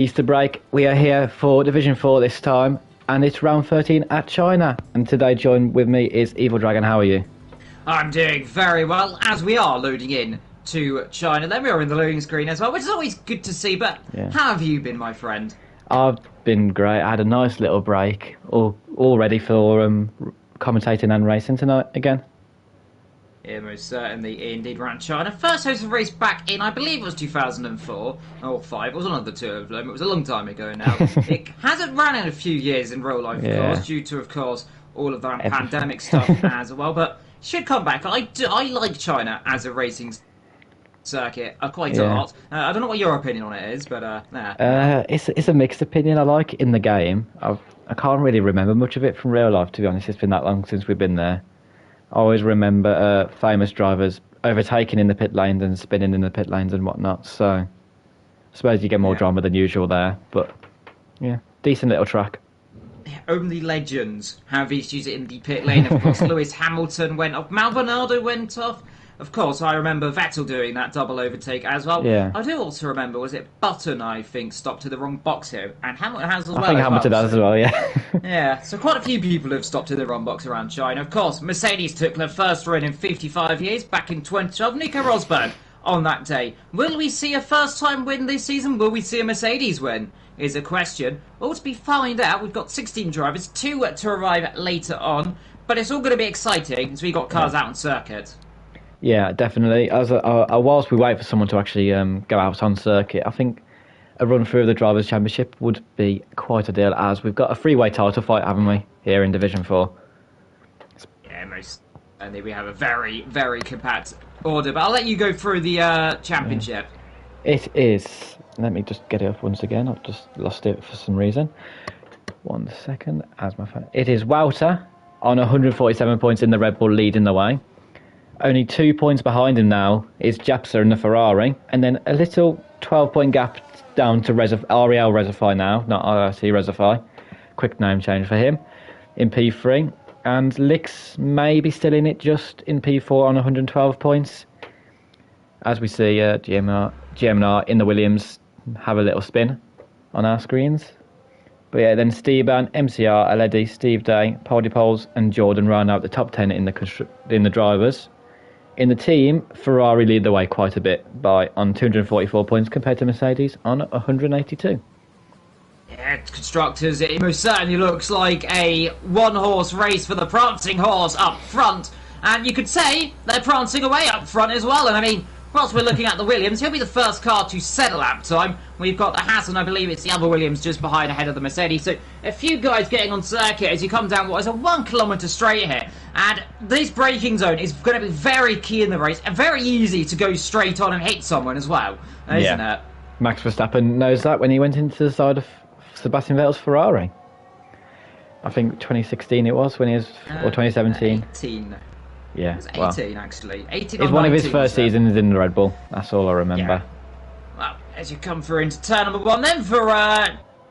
Easter break. We are here for Division 4 this time, and it's round 13 at China. And today, joined with me is Evil Dragon. How are you? I'm doing very well, as we are loading in to China. Then we are in the loading screen as well, which is always good to see. But How have you been, my friend? I've been great. I had a nice little break, all ready for commentating and racing tonight again. Yeah, most certainly, indeed, around China. First hosted race back in, I believe it was 2004 or 5. It was one of the two of them. It was a long time ago now. It hasn't run in a few years in real life, of course, due to, of course, all of that pandemic stuff as well. But should come back. I like China as a racing circuit quite a lot. I don't know what your opinion on it is, but it's a mixed opinion. I like it in the game. I can't really remember much of it from real life, to be honest. It's been that long since we've been there. I always remember famous drivers overtaking in the pit lanes and spinning in the pit lanes and whatnot. So I suppose you get more drama than usual there. But yeah, decent little track. Only legends have issues in the pit lane. Of course, Lewis Hamilton went off. Maldonado went off. Of course, I remember Vettel doing that double overtake as well. Yeah. I do also remember, was it Button, I think, stopped to the wrong box here? And Hamilton has as well. I think Hamilton does as well, yeah. Yeah, so quite a few people have stopped in the wrong box around China. Of course, Mercedes took their first win in 55 years, back in 2012. Nico Rosberg on that day. Will we see a first-time win this season? Will we see a Mercedes win? Is a question. Well, to be found out, we've got 16 drivers, 2 to arrive later on. But it's all going to be exciting, as we got cars out on circuit. Yeah, definitely. Whilst we wait for someone to actually go out on circuit, I think a run through of the Drivers' Championship would be quite a deal, as we've got a three-way title fight, haven't we, here in Division 4? Yeah, and then we have a very, very compact order. But I'll let you go through the championship. It is. Let me just get it up once again. I've just lost it for some reason. 1 second. As my phone. It is Walter on 147 points in the Red Bull, leading the way. Only 2 points behind him now is Japsa in the Ferrari, and then a little 12-point gap down to Ariel Reserfy now, not RRC Reserfy. Quick name change for him in P3. And Lix may be still in it, just in P4 on 112 points. As we see GMR in the Williams have a little spin on our screens. But yeah, then Steban, MCR, Aledi, Steve Day, Paul DePoles and Jordan round out the top 10 in the drivers. In the team, Ferrari lead the way quite a bit on 244 points compared to Mercedes on 182. Yeah, constructors, it most certainly looks like a one-horse race for the prancing horse up front. And you could say they're prancing away up front as well. And I mean, whilst we're looking at the Williams, he'll be the first car to set a lap time. We've got the Haas, and I believe it's the other Williams just behind ahead of the Mercedes. So a few guys getting on circuit as you come down what is a 1 kilometre straight here. And this braking zone is going to be very key in the race and very easy to go straight on and hit someone as well, isn't it? Max Verstappen knows that when he went into the side of Sebastian Vettel's Ferrari. I think 2016 it was, when he was, or 2017. 18. Yeah, it was 18 actually. 18 it's one of his first seasons in the Red Bull. That's all I remember. Yeah. Well, as you come through into turn number 1, then for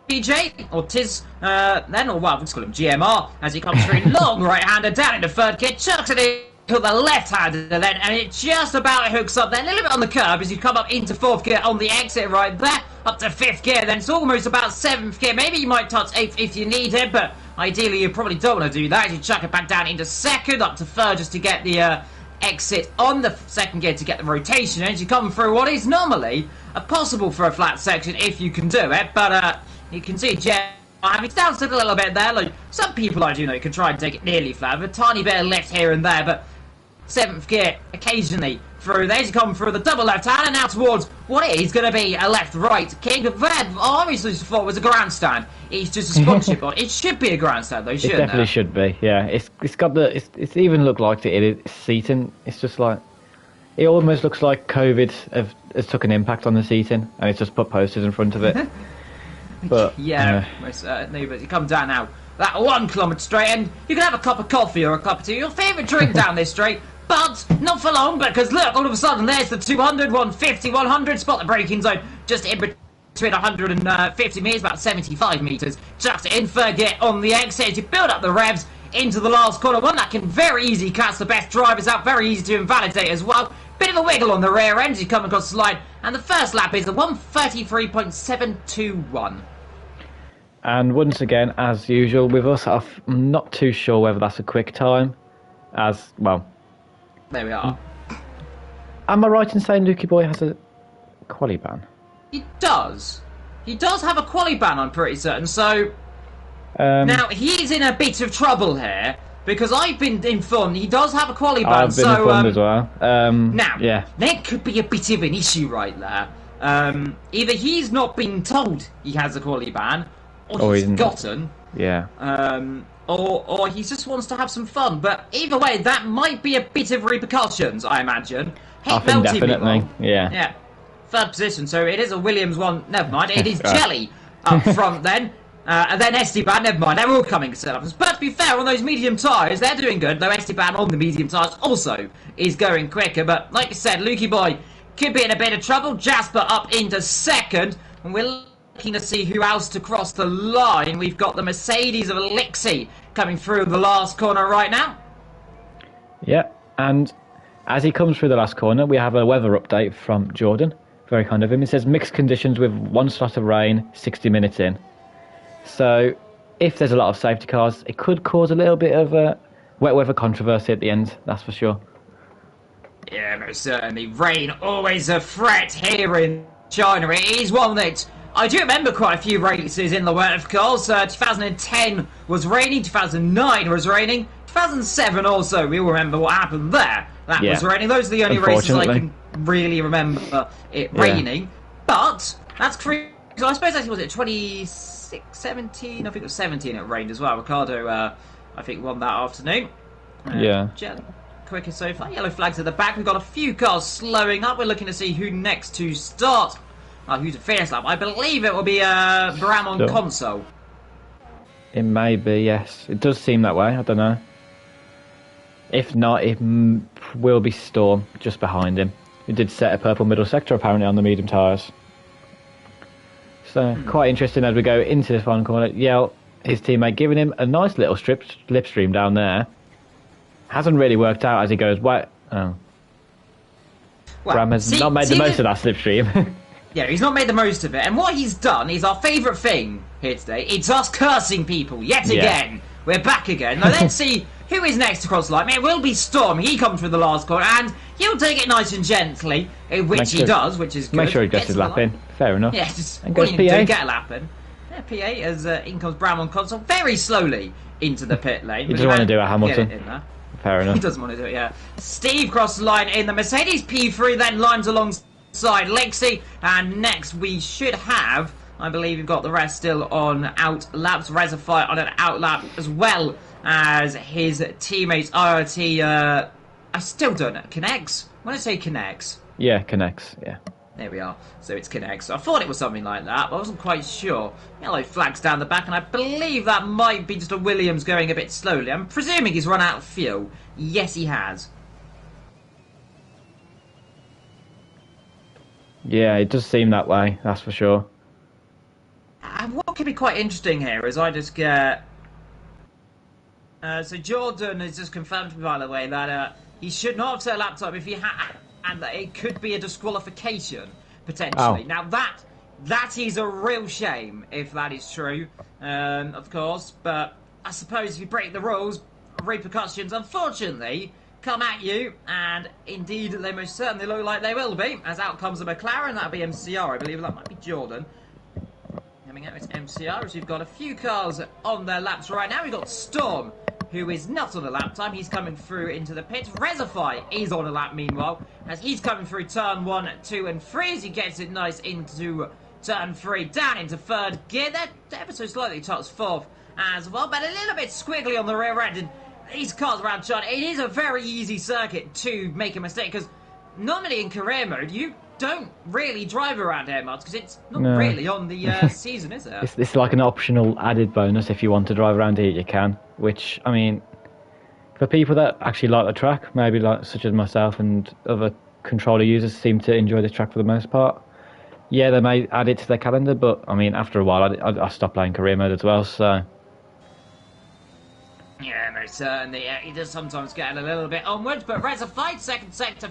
BJ or Tiz, then, or well, let's call him GMR, as he comes through long right-hander down into third gear, chucks it in to the left-hander then, and it just about hooks up there, a little bit on the curb as you come up into fourth gear on the exit right there, up to fifth gear. Then it's almost about seventh gear. Maybe you might touch eighth if you need it, but ideally you probably don't want to do that. You chuck it back down into second, up to third just to get the exit on the second gear to get the rotation. And as you come through what is normally possible for a flat section if you can do it, but you can see Jeff, it's down a little bit there. Like some people I do know can try and take it nearly flat, with a tiny bit of lift here and there, but seventh gear occasionally through there. You come through the double left hand and now towards what is going to be a left-right kick. I obviously thought it was a grandstand. It's just a sponsorship on. It should be a grandstand though, shouldn't it? It definitely should be. Yeah, it's got it's even looked like it's seating. It's just like it almost looks like COVID has took an impact on the seating, and it's just put posters in front of it. But most certainly. But you come down now that 1 kilometre straight, and you can have a cup of coffee or a cup of tea, your favourite drink down this straight. But not for long, because look, all of a sudden there's the 200, 150, 100, spot the braking zone just in between 150 metres, about 75 metres. Chucks it in third gear on the exit. You build up the revs into the last corner. One that can very easily catch the best drivers out, very easy to invalidate as well. Bit of a wiggle on the rear end. You come across the line And the first lap is a 1:33.721. And once again, as usual with us, I'm not too sure whether that's a quick time. As well, There we are. am I right in saying Lukey Boy has a quali ban? He does. He does have a quali ban, I'm pretty certain. So now he's in a bit of trouble here because I've been informed he does have a quali ban. I've been informed as well. Now, yeah, there could be a bit of an issue right there. Either he's not been told he has a quali ban, or he's forgotten. Yeah. Or he just wants to have some fun. But either way, that might be a bit of repercussions, I imagine. I think definitely. Yeah. Yeah. Third position, so it is a Williams one. Never mind, it is Jelly up front then. And then Esteban, never mind, they're all coming set up. But to be fair, on those medium tyres, they're doing good. Though Esteban on the medium tyres also is going quicker. But like I said, Lukey Boy could be in a bit of trouble. Jasper up into second. And we're looking to see who else to cross the line. We've got the Mercedes of Elixir coming through the last corner right now. Yeah, and as he comes through the last corner, we have a weather update from Jordan. Very kind of him. It says mixed conditions with one slot of rain, 60 minutes in. So if there's a lot of safety cars, it could cause a little bit of a wet weather controversy at the end, that's for sure. Yeah, most certainly. Rain always a threat here in China. It is one that I do remember quite a few races in the world, of course. 2010 was raining, 2009 was raining, 2007 also. We all remember what happened there. That was raining. Those are the only races I can really remember it raining. But that's crazy. I suppose actually was it 2017? I think it was 17 it rained as well. Ricardo, I think, won that afternoon. Quicker so far. Yellow flags at the back. We've got a few cars slowing up. We're looking to see who next to start. Who's a fierce lap? I believe it will be Bram on console. It may be, yes. It does seem that way. I don't know. If not, it will be Storm just behind him. He did set a purple middle sector apparently on the medium tyres. So quite interesting as we go into this final corner. Yell, his teammate, giving him a nice little slipstream down there. Hasn't really worked out as he goes. Well, Bram has not made the most of that slipstream. Yeah, he's not made the most of it. And what he's done is our favourite thing here today. It's us cursing people yet again. We're back again. Now let's see who is next to cross the line. It will be Storm. He comes through the last corner and he'll take it nice and gently, which he does, which is good. Make sure he gets his lap in. Fair enough. Yeah, just and goes PA. Get a lap in. Yeah, PA as in comes Brown on console very slowly into the pit lane. He doesn't want to do it, Hamilton. In there. Fair enough. He doesn't want to do it, yeah. Steve crossed the line in the Mercedes P3, then lines alongside Lexi, and next we should have, I believe we've got the rest still on out laps. Rezafire on an out lap as well as his teammates. IRT, I still don't know. Connects? When I say connects? Yeah, connects, yeah. There we are. So it's connects. I thought it was something like that, but I wasn't quite sure. Yellow flags down the back, and I believe that might be just a Williams going a bit slowly. I'm presuming he's run out of fuel. Yes, he has. Yeah, it does seem that way, that's for sure. And what could be quite interesting here is I just get... so Jordan has just confirmed to me, by the way, that he should not have set a lap time if he had... And that it could be a disqualification, potentially. Oh. Now, that is a real shame, if that is true, of course. But I suppose if you break the rules, repercussions, unfortunately, come at you. And indeed, they most certainly look like they will be. As out comes a McLaren, that'll be MCR, I believe. That might be Jordan. Coming out, it's MCR, as we've got a few cars on their laps right now. We've got Storm, who is not on a lap time. He's coming through into the pit. Rezify is on a lap, meanwhile, as he's coming through turn 1, 2, and 3 as he gets it nice into turn 3, down into third gear. They're ever so slightly touched fourth as well, but a little bit squiggly on the rear end. And these cars around China, it is a very easy circuit to make a mistake, because normally in career mode, you don't really drive around here much, because it's not really on the season, is it? It's like an optional added bonus. If you want to drive around here, you can. Which, I mean, for people that actually like the track, maybe like such as myself and other controller users seem to enjoy this track for the most part. Yeah, they may add it to their calendar, but I mean, after a while, I stopped playing career mode as well, so... Yeah, most certainly. He does sometimes get a little bit onwards, but Reza fight second sector,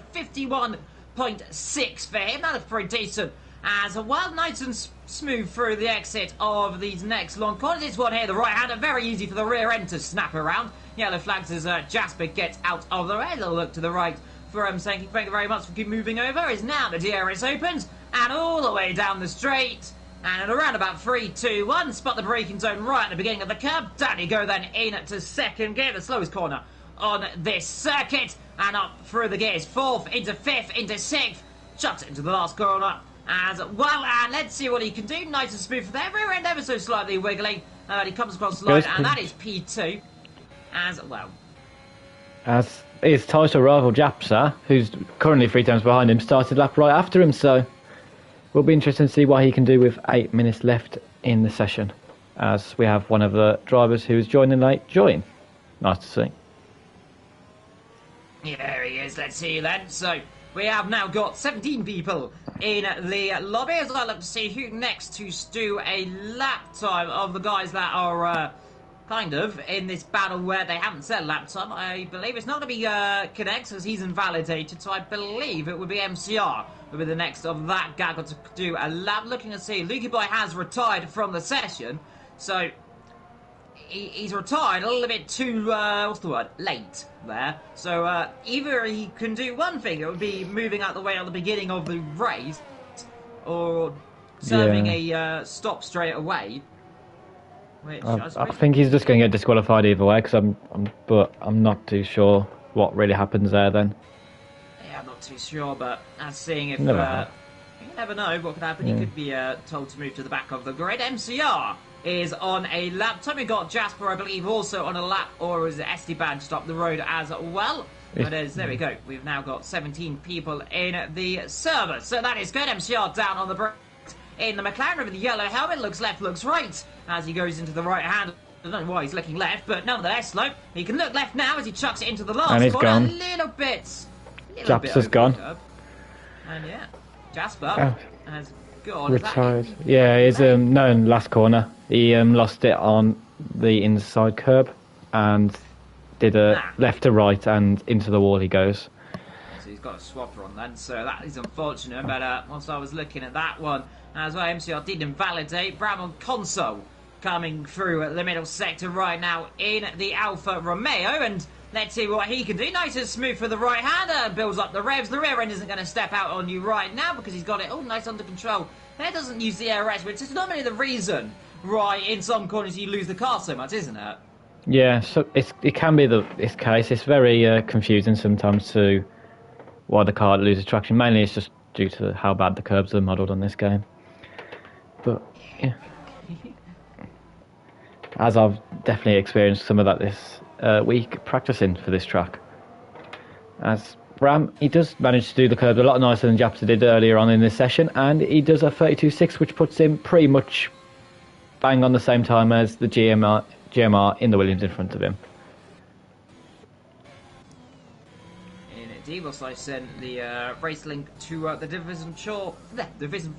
1.6 for him. That looks pretty decent. As well, nice and smooth through the exit of these next long corners. This one here, the right-hander, very easy for the rear end to snap around. Yellow flags as Jasper gets out of the way. A little look to the right for saying thank you very much for keep moving over. Is now the DRS opens and all the way down the straight. And at around about 3, 2, 1, spot the braking zone right at the beginning of the curb. Down you go then in to second gear, the slowest corner on this circuit. And up through the gears, 4th into 5th into 6th. Chucks it into the last corner as well. And let's see what he can do. Nice and smooth for there. Rear end ever so slightly wiggling. He comes across the line, and that is P2 as well. As his title rival Japsa, who's currently 3 times behind him, started lap right after him, so will be interesting to see what he can do with 8 minutes left in the session, as we have one of the drivers who is joining late join. Nice to see. Yeah, there he is. Let's see then. So we have now got 17 people in the lobby, as I look to see who next to do a lap time of the guys that are kind of in this battle where they haven't set lap time. I believe it's not going to be Connects, as he's invalidated, so I believe it would be MCR will be the next of that gaggle to do a lap. Looking to see, Lukey Boy has retired from the session, so he's retired a little bit too, late there. So either he can do one thing, it would be moving out the way at the beginning of the race, or serving a stop straight away. Which I think he's just going to get disqualified either way, because I'm not too sure what really happens there then. Yeah, I'm not too sure, but as seeing if you never know what could happen. He could be told to move to the back of the grid. MCR is on a lap time. We got Jasper, I believe, also on a lap, or is it Esteban just up the road as well? But there we go. We've now got 17 people in the server, so that is good. MCR down on the break. In the McLaren with the yellow helmet, looks left, looks right, as he goes into the right hand. I don't know why he's looking left, but nonetheless, slow. He can look left now as he chucks it into the last and he's corner. gone. A little bit. Jasper's gone. And yeah, Jasper has gone. Retired. Yeah, he's no, in last corner. He lost it on the inside curb and did a left to right, and into the wall he goes. So he's got a swapper on then, so that is unfortunate. But once I was looking at that one, as well, MCR did invalidate. Bramon Console coming through at the middle sector right now in the Alfa Romeo, and let's see what he can do. Nice and smooth for the right hander, builds up the revs. The rear end isn't going to step out on you right now because he's got it all nice under control. There doesn't use the ARS, which is normally the reason why in some corners you lose the car so much, isn't it? Yeah, so it can be this case. It's very confusing sometimes to why the car loses traction. Mainly it's just due to how bad the curbs are modelled on this game. But yeah, as I've definitely experienced some of that this week practicing for this track. As Bram, he does manage to do the curbs a lot nicer than Japsa did earlier on in this session, and he does a 32.6, which puts him pretty much bang on the same time as the GMR in the Williams in front of him. Indeed, whilst I sent the race link to the Division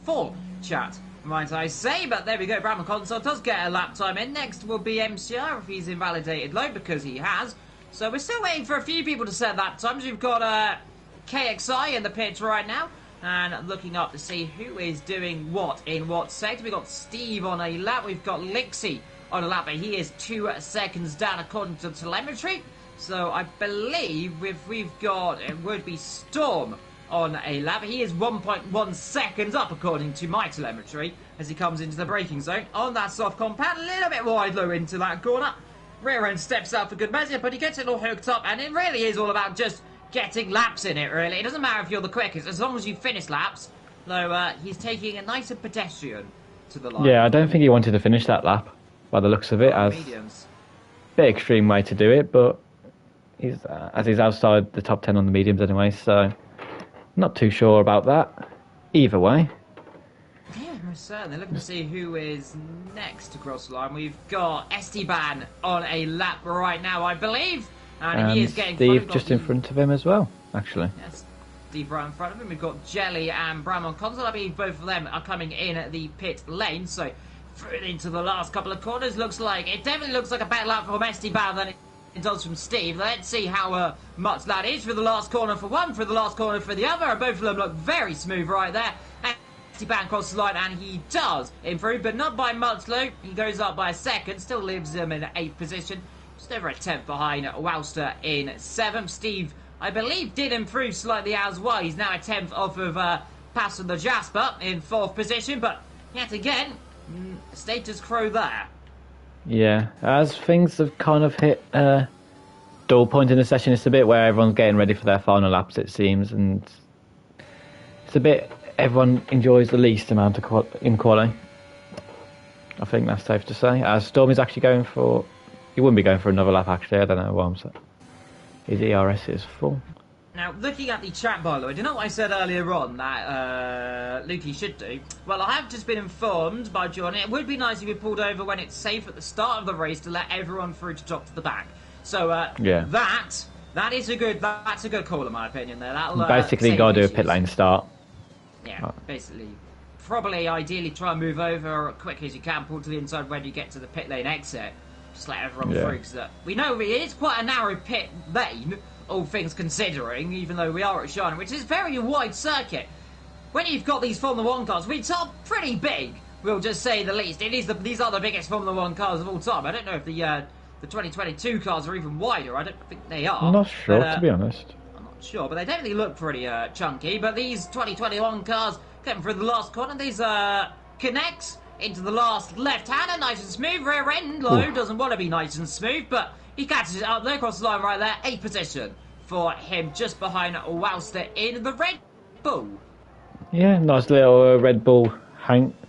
4 chat, might I say, but there we go. Bramon Console does get a lap time in. Next will be MCR if he's invalidated low, because he has. So we're still waiting for a few people to set lap times. We've got KXI in the pits right now, and looking up to see who is doing what in what sector. We've got Steve on a lap. We've got Lixie on a lap, but he is 2 seconds down according to telemetry. So I believe if we've got, it would be Storm on a lap. He is 1.1 seconds up according to my telemetry as he comes into the braking zone on that soft compound. A little bit wide low into that corner. Rear end steps out for good measure, but he gets it all hooked up, and it really is all about just getting laps in it, really. It doesn't matter if you're the quickest, as long as you finish laps. Though he's taking a nicer pedestrian to the line. Yeah, I don't think he wanted to finish that lap, by the looks of it, as mediums. A bit extreme way to do it, but he's outside the top 10 on the mediums anyway, so not too sure about that. Either way. Yeah, most certainly. Looking to see who is next to cross the line. We've got Esteban on a lap right now, I believe. And he is getting Steve just in front of him as well, actually. Yes, Steve right in front of him. We've got Jelly and Bramon Console. I believe both of them are coming in at the pit lane. So through into the last couple of corners. It definitely looks like a better lap from Esteban than it it does from Steve. Let's see how much that is for the last corner for one, for the last corner for the other, and both of them look very smooth right there. And Esteban crosses the line, and he does improve, but not by much, though. He goes up by a second, still leaves him in 8th position, just over a 10th behind Wowster in 7th. Steve, I believe, did improve slightly as well. He's now a 10th off of Passenger Jasper in 4th position, but yet again, status quo there. Yeah, as things have kind of hit dull point in the session, it's a bit where everyone's getting ready for their final laps, it seems, and it's a bit everyone enjoys the least amount of in quali. I think that's safe to say. As Storm is actually going for, he wouldn't be going for another lap actually. I don't know why I'm saying. His ERS is full. Now, looking at the chat, by the way, do you know what I said earlier on that Lukey should do? Well, I have just been informed by John, it would be nice if you pulled over when it's safe at the start of the race to let everyone through to top to the back. So, yeah. that's a good call in my opinion there. That'll, basically, got to do a pit lane start. Yeah, basically. Probably, ideally, try and move over as quick as you can, pull to the inside when you get to the pit lane exit. Just let everyone through, because we know it is quite a narrow pit lane, all things considering, even though we are at China, which is a very wide circuit. When you've got these Formula 1 cars, which are pretty big, we'll just say the least. These are the biggest Formula 1 cars of all time. I don't know if the 2022 cars are even wider. I don't think they are. I'm not sure, to be honest. I'm not sure, but they definitely look pretty chunky. But these 2021 cars coming through the last corner, these connects into the last left-hander, nice and smooth. Rear end low, doesn't want to be nice and smooth, but he catches it up there, across the line right there. 8th position for him, just behind Wowster in the Red Bull. Yeah, nice little Red Bull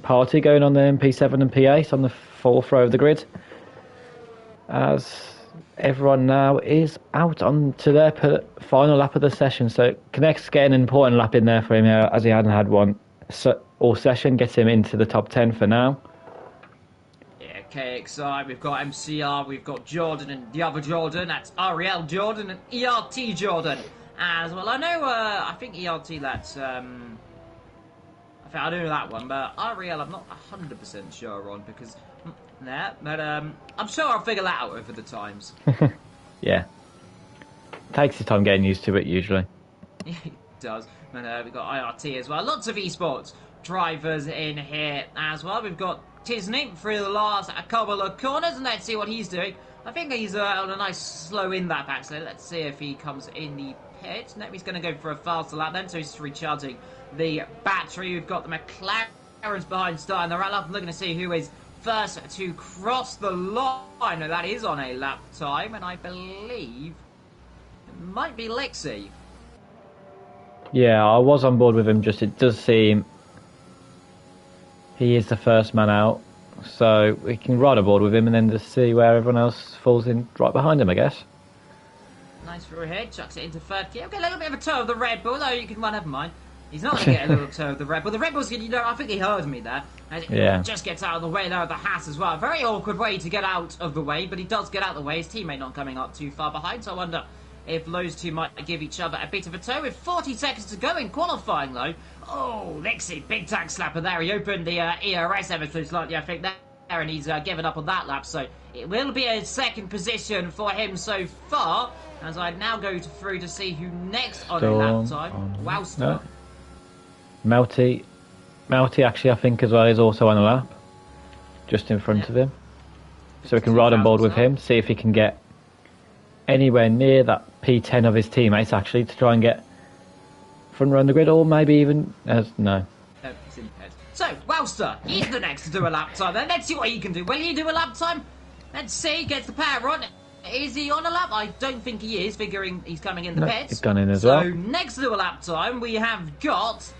party going on there in P7 and P8 on the 4th row of the grid. As everyone now is out onto their final lap of the session. So Connect's getting an important lap in there for him here, as he hadn't had one all session. Gets him into the top 10 for now. Yeah, KXI, we've got MCR, we've got Jordan and the other Jordan. That's Ariel Jordan and ERT Jordan as well. I know, I think ERT, that's, I don't know that one, but Ariel I'm not 100% sure on, because, nah, but I'm sure I'll figure that out over the times. Yeah. Takes his time getting used to it, usually. Yeah, it does. And we've got IRT as well. Lots of esports drivers in here as well. We've got Tisney through the last couple of corners, and let's see what he's doing. I think he's on a nice slow in that back, so let's see if he comes in the pit. No, he's going to go for a faster lap then, so he's recharging the battery. We've got the McLarens behind starting the run up. I'm looking to see who is first to cross the line. No, that is on a lap time, and I believe it might be Lexi. Yeah, I was on board with him. Just it does seem he is the first man out, so we can ride aboard with him and then just see where everyone else falls in right behind him, I guess. Nice through ahead, chucks it into third gear. Get a little bit of a toe of the Red Bull, though you can run, never mind. He's not going to get a little toe of the Red Bull. The Red Bull's, I think he heard me there. And just gets out of the way there of the Haas as well. A very awkward way to get out of the way, but he does get out of the way. His teammate not coming up too far behind, so I wonder if those two might give each other a bit of a toe. With 40 seconds to go in qualifying, though. Oh, Lexi, big tag slapper there. He opened the ERS ever so slightly, I think, there, and he's given up on that lap. So it will be a second position for him so far, as I now go through to see who next on a lap time. Wowster. No. Melty actually, I think, as well, is also on a lap, just in front of him. So we can ride on board with him, see if he can get anywhere near that P10 of his teammates, actually, to try and get front row on the grid, or maybe even no. No, he's in pit. So, Wowster, he's the next to do a lap time. Then let's see what he can do. Will he do a lap time? Let's see. Gets the power on. Is he on a lap? I don't think he is, figuring he's coming in the pit. He's gone in as well. So, next to do a lap time, we have got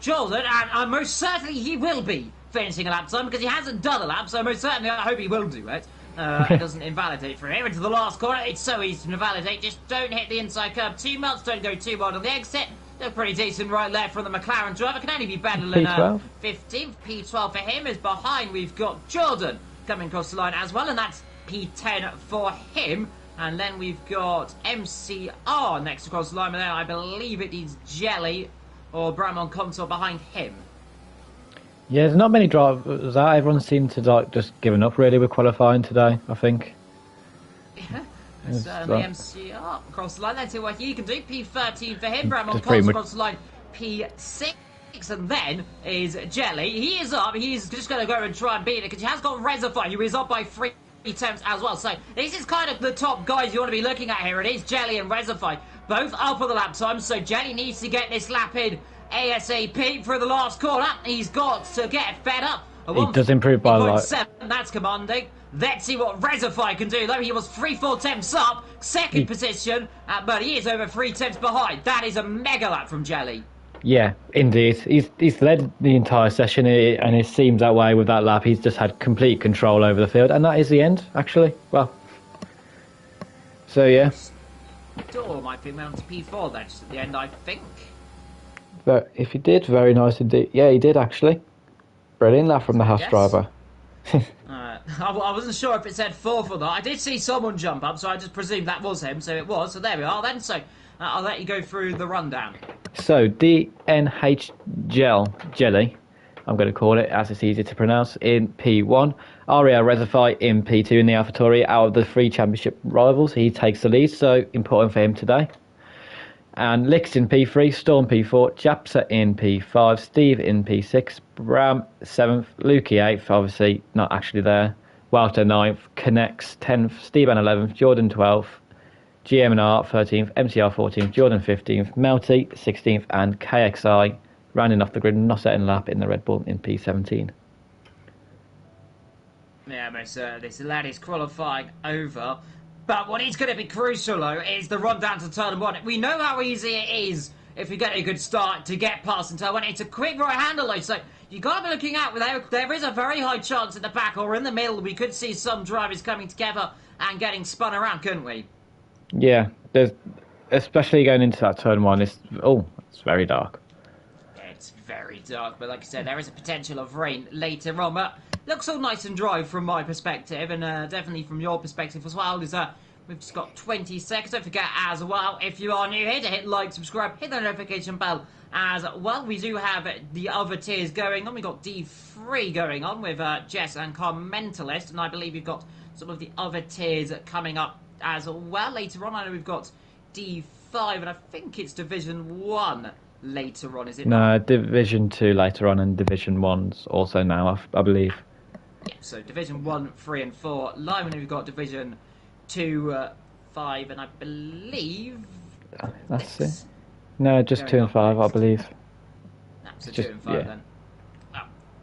Jordan, and most certainly he will be finishing a lap time, because he hasn't done a lap, so most certainly I hope he will do it. It doesn't invalidate for him. Into the last corner, it's so easy to invalidate. Just don't hit the inside curb too much, don't go too wide on the exit. They're pretty decent right there from the McLaren driver. Can only be better than P12. 15th. P12 for him is behind. We've got Jordan coming across the line as well, and that's P10 for him. And then we've got MCR next across the line, and then I believe it is Jelly or Bramon Contour behind him. Yeah, there's not many drivers out. Everyone seemed to just given up really with qualifying today, I think. Yeah, Certainly MCR across the line. Let's see what he can do. P13 for him. Bramon Just pretty Coles much- across the line. P6. And then is Jelly. He is up. He's just going to go and try and beat it because he has got Rezify, who is up by 3 attempts as well. So this is kind of the top guys you want to be looking at here. It is Jelly and Rezify, both up on the lap time. So Jelly needs to get this lap in ASAP for the last corner. He's got to get fed up. He does improve by like 7, that's commanding. Let's see what Rezify can do, though. He was 3-4 tenths up, second position, but he is over 3 tenths behind. That is a mega lap from Jelly. Yeah, indeed. He's led the entire session, and it seems that way with that lap. He's just had complete control over the field, and that is the end, actually. Well, so yeah. Door might be mounted to P4 then, just at the end, I think. But if he did, very nice indeed. Yeah, he did actually. Brilliant lap from the house Yes. driver. I wasn't sure if it said 4th or not. I did see someone jump up, so I just presumed that was him, so it was. So there we are then. So I'll let you go through the rundown. So DNH Jelly, I'm going to call it as it's easier to pronounce, in P1. Ariel Rezify in P2 in the AlphaTauri. Out of the 3 championship rivals, he takes the lead, so important for him today. And Lix in P3, Storm P4, Japsa in P5, Steve in P6, Bram 7th, Lukey 8th, obviously not actually there, Walter 9th, Connects 10th, Steban 11th, Jordan 12th, GM&R 13th, MCR 14th, Jordan 15th, Melty 16th, and KXI rounding off the grid, not setting lap in the Red Bull in P17. Yeah, most certainly. So that is qualifying over. But what is going to be crucial, though, is the run down to turn 1. We know how easy it is if you get a good start to get past in turn 1. It's a quick right handle, though, so you've got to be looking out. There is a very high chance in the back or in the middle we could see some drivers coming together and getting spun around, couldn't we? Yeah, there's especially going into that turn 1. It's very dark. It's very dark, but like I said, there is a potential of rain later on. But looks all nice and dry from my perspective, and definitely from your perspective as well. Is we've just got 20 seconds. Don't forget as well, if you are new here, to hit like, subscribe, hit the notification bell as well. We do have the other tiers going on. We've got D3 going on with Jess and Mentalist, and I believe we've got some of the other tiers coming up as well later on. I know we've got D5, and I think it's Division 1 later on, is it not? No, Division 2 later on, and Division 1's also now, I believe. Yeah, so Division 1, 3 and 4. Live, and we've got Division 2, 5, and I believe... That's it. No, just 2 and 5, I believe. No, so Just- 2 and 5 yeah. then. Oh,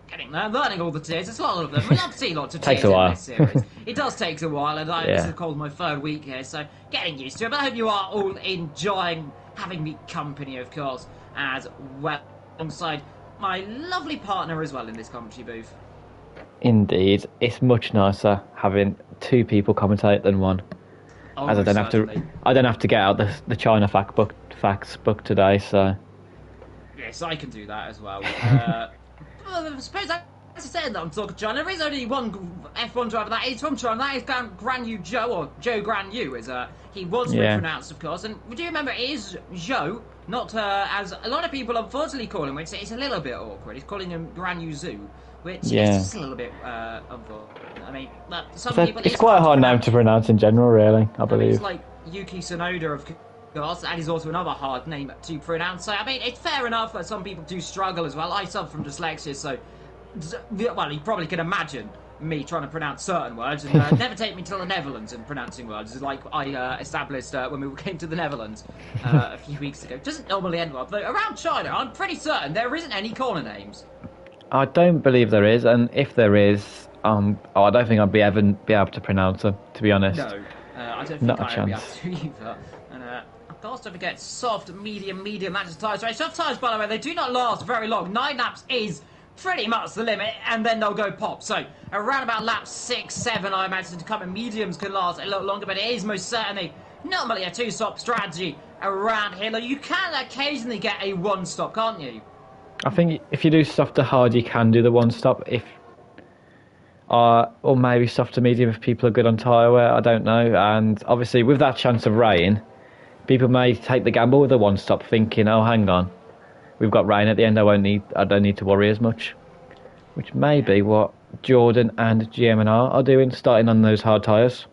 getting there, learning all the tiers. There's a lot of them. We love to see lots of Takes tiers a while. in this series. It does take a while, and this Yeah. is called my 3rd week here, so getting used to it. But I hope you are all enjoying having me company, of course, as well, alongside my lovely partner as well in this commentary booth. Indeed, it's much nicer having 2 people commentate than 1. Oh, As I don't certainly. have to get out the China facts book today, so Yes, I can do that as well. Well, I suppose, as I said, that I'm talking China. There is only one F1 driver that is from China. That is Guan Yu Zhou, or Zhou Guan Yu, as he was Yeah. pronounced, of course. And do you remember, it is Zhou, not as a lot of people unfortunately call him, which is a little bit awkward. He's calling him Guan Yu Zhu, which Yeah. is just a little bit unfortunate. I mean, some people... it's quite a hard name to pronounce in general, really, I I mean, believe. it's like Yuki Tsunoda, of course, and he's also another hard name to pronounce. So, I mean, it's fair enough that some people do struggle as well. I suffer from dyslexia, so, well, you probably can imagine me trying to pronounce certain words, and never take me to the Netherlands in pronouncing words, like I established when we came to the Netherlands a few weeks ago. It doesn't normally end well, but around China, I'm pretty certain there isn't any corner names. I don't believe there is, and if there is, I don't think I'd be able to pronounce them, to be honest. No, I don't think Not a I'd be able chance. to either. And of course, don't forget soft, medium, that's just tyres. Right, soft tyres, by the way, they do not last very long. 9 laps is pretty much the limit, and then they'll go pop. So around about lap 6, 7, I imagine to come in. Mediums can last a little longer, but it is most certainly normally a 2-stop strategy around here. Like, you can occasionally get a 1-stop, can't you? I think if you do soft to hard, you can do the 1-stop. Or maybe soft to medium if people are good on tyre wear. I don't know. And obviously, with that chance of rain, people may take the gamble with a 1-stop, thinking, "Oh, hang on, we've got rain at the end. I don't need to worry as much." Which may be what Jordan and GM&R are doing, starting on those hard tyres.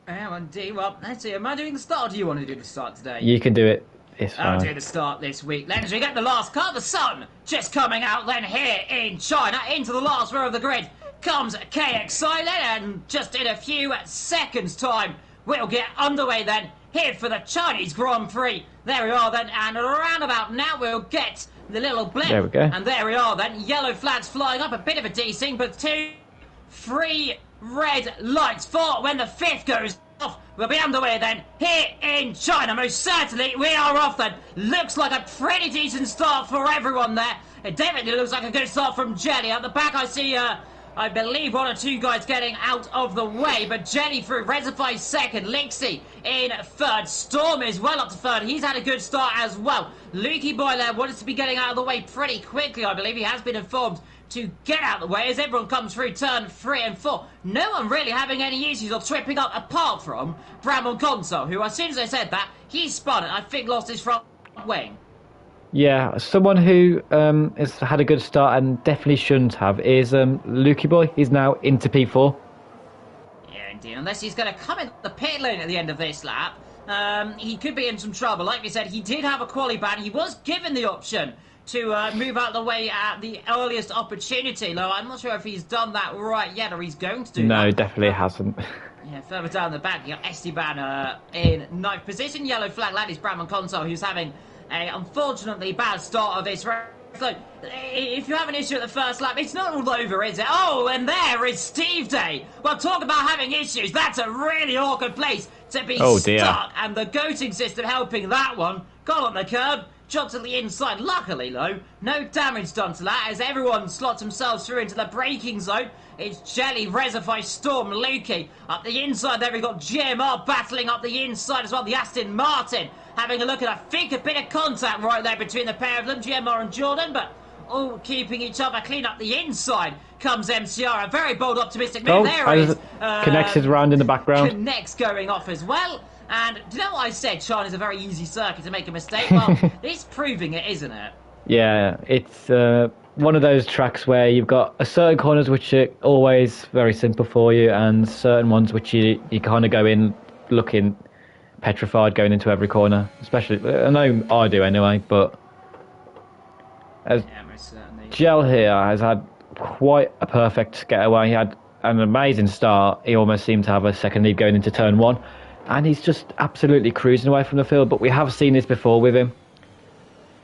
Oh, indeed. Well, let's see. Am I doing the start, or do you want to do the start today? You can do it. It's I'll do fine. the start this week. Let's get the last car. The sun just coming out then here in China. Into the last row of the grid comes KXI then, and just in a few seconds' time, we'll get underway then here for the Chinese Grand Prix. There we are then, and around about now we'll get the little blip. There we go. And there we are then. Yellow flags flying up, a bit of a desync, but 2, 3 red lights for when the 5th goes off. We'll be underway then here in China. Most certainly we are off then. Looks like a pretty decent start for everyone there. It definitely looks like a good start from Jelly. At the back I see I believe 1 or 2 guys getting out of the way, but Jelly through, Reservoir second, Lixie in third, Storm is well up to third, he's had a good start as well. Lukey Boy there wanted to be getting out of the way pretty quickly, I believe he has been informed to get out of the way as everyone comes through turn 3 and 4. No one really having any issues or tripping up apart from Bramwell Console, who as soon as I said that, he spun it, I think lost his front wing. Yeah, someone who has had a good start and definitely shouldn't have is Lukey Boy. He's now into P4. Yeah, indeed. Unless he's going to come in the pit lane at the end of this lap, he could be in some trouble. Like we said, he did have a quali ban. He was given the option to move out of the way at the earliest opportunity. Though I'm not sure if he's done that right yet or he's going to do that. No, definitely hasn't. Yeah, further down the back, you got Esteban in 9th position. Yellow flag lad is Bramwell Console, who's having a unfortunately bad start of this race. So, if you have an issue at the first lap, it's not all over, is it? Oh, and there is Steve Day. Well, talk about having issues. That's a really awkward place to be stuck. And the goating system helping that one. Got on the curb, shot to the inside. Luckily, though, no damage done to that as everyone slots themselves through into the braking zone. It's Jelly, Reservoir, Storm, Lukey. Up the inside there, we've got GMR battling up the inside as well. The Aston Martin having a look at, I think, a bit of contact right there between the pair of them, GMR and Jordan, but all keeping each other clean up the inside. Comes MCR, a very bold, optimistic move. There is connected round in the background. Connects going off as well. And do you know what I said? China's a very easy circuit to make a mistake. Well, it's proving it, isn't it? Yeah, it's one of those tracks where you've got certain corners which are always very simple for you, and certain ones which you kind of go in looking petrified going into every corner. Especially, I know I do anyway, but as Gel here has had quite a perfect getaway. He had an amazing start. He almost seemed to have a second lead going into turn 1, and he's just absolutely cruising away from the field. But we have seen this before with him,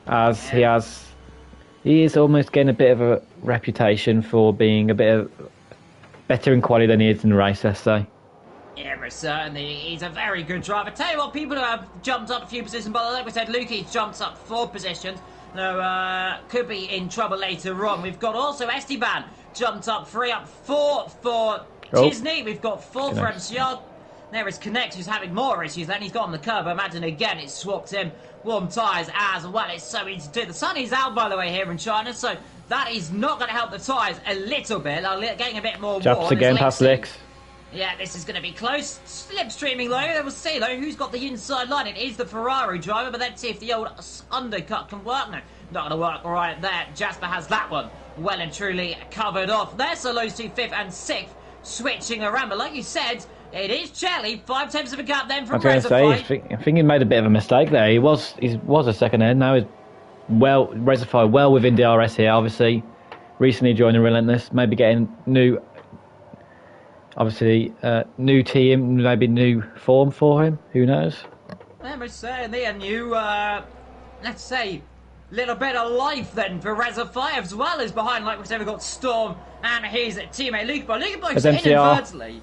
as he is almost getting a bit of a reputation for being a bit better in quality than he is in the race, let's say. Yeah, certainly. He's a very good driver. Tell you what, people who have jumped up a few positions, but like we said, Lukey jumps up 4 positions. No, could be in trouble later on. We've got also Esteban jumped up 3, up 4 for Disney. We've got 4 for MCR. There is Connect, who's having more issues. Then he's got on the curb. I imagine again it's swapped him. Warm tyres as well. It's so easy to do. The sun is out, by the way, here in China, so that is not going to help the tyres a little bit. They're getting a bit more warm. Jumps again past Lix. Yeah, this is going to be close. Slipstreaming though. We'll see though who's got the inside line. It is the Ferrari driver, but let's see if the old undercut can work. No, not going to work right there. Jasper has that one well and truly covered off. There, so those 2 5th and 6th switching around. But like you said, it is Jelly. 5/10 of a gap then from Reservoir. I think he made a bit of a mistake there. He was a second end. Now he's Reservoir well within DRS here. Obviously, recently joining Relentless, maybe getting new. Obviously, new team, maybe new form for him. Who knows? Certainly a new, let's say, little bit of life then for Reservoir as well as behind. Like we said, we've got Storm and his teammate Luke Boy. Luke Boy's inadvertently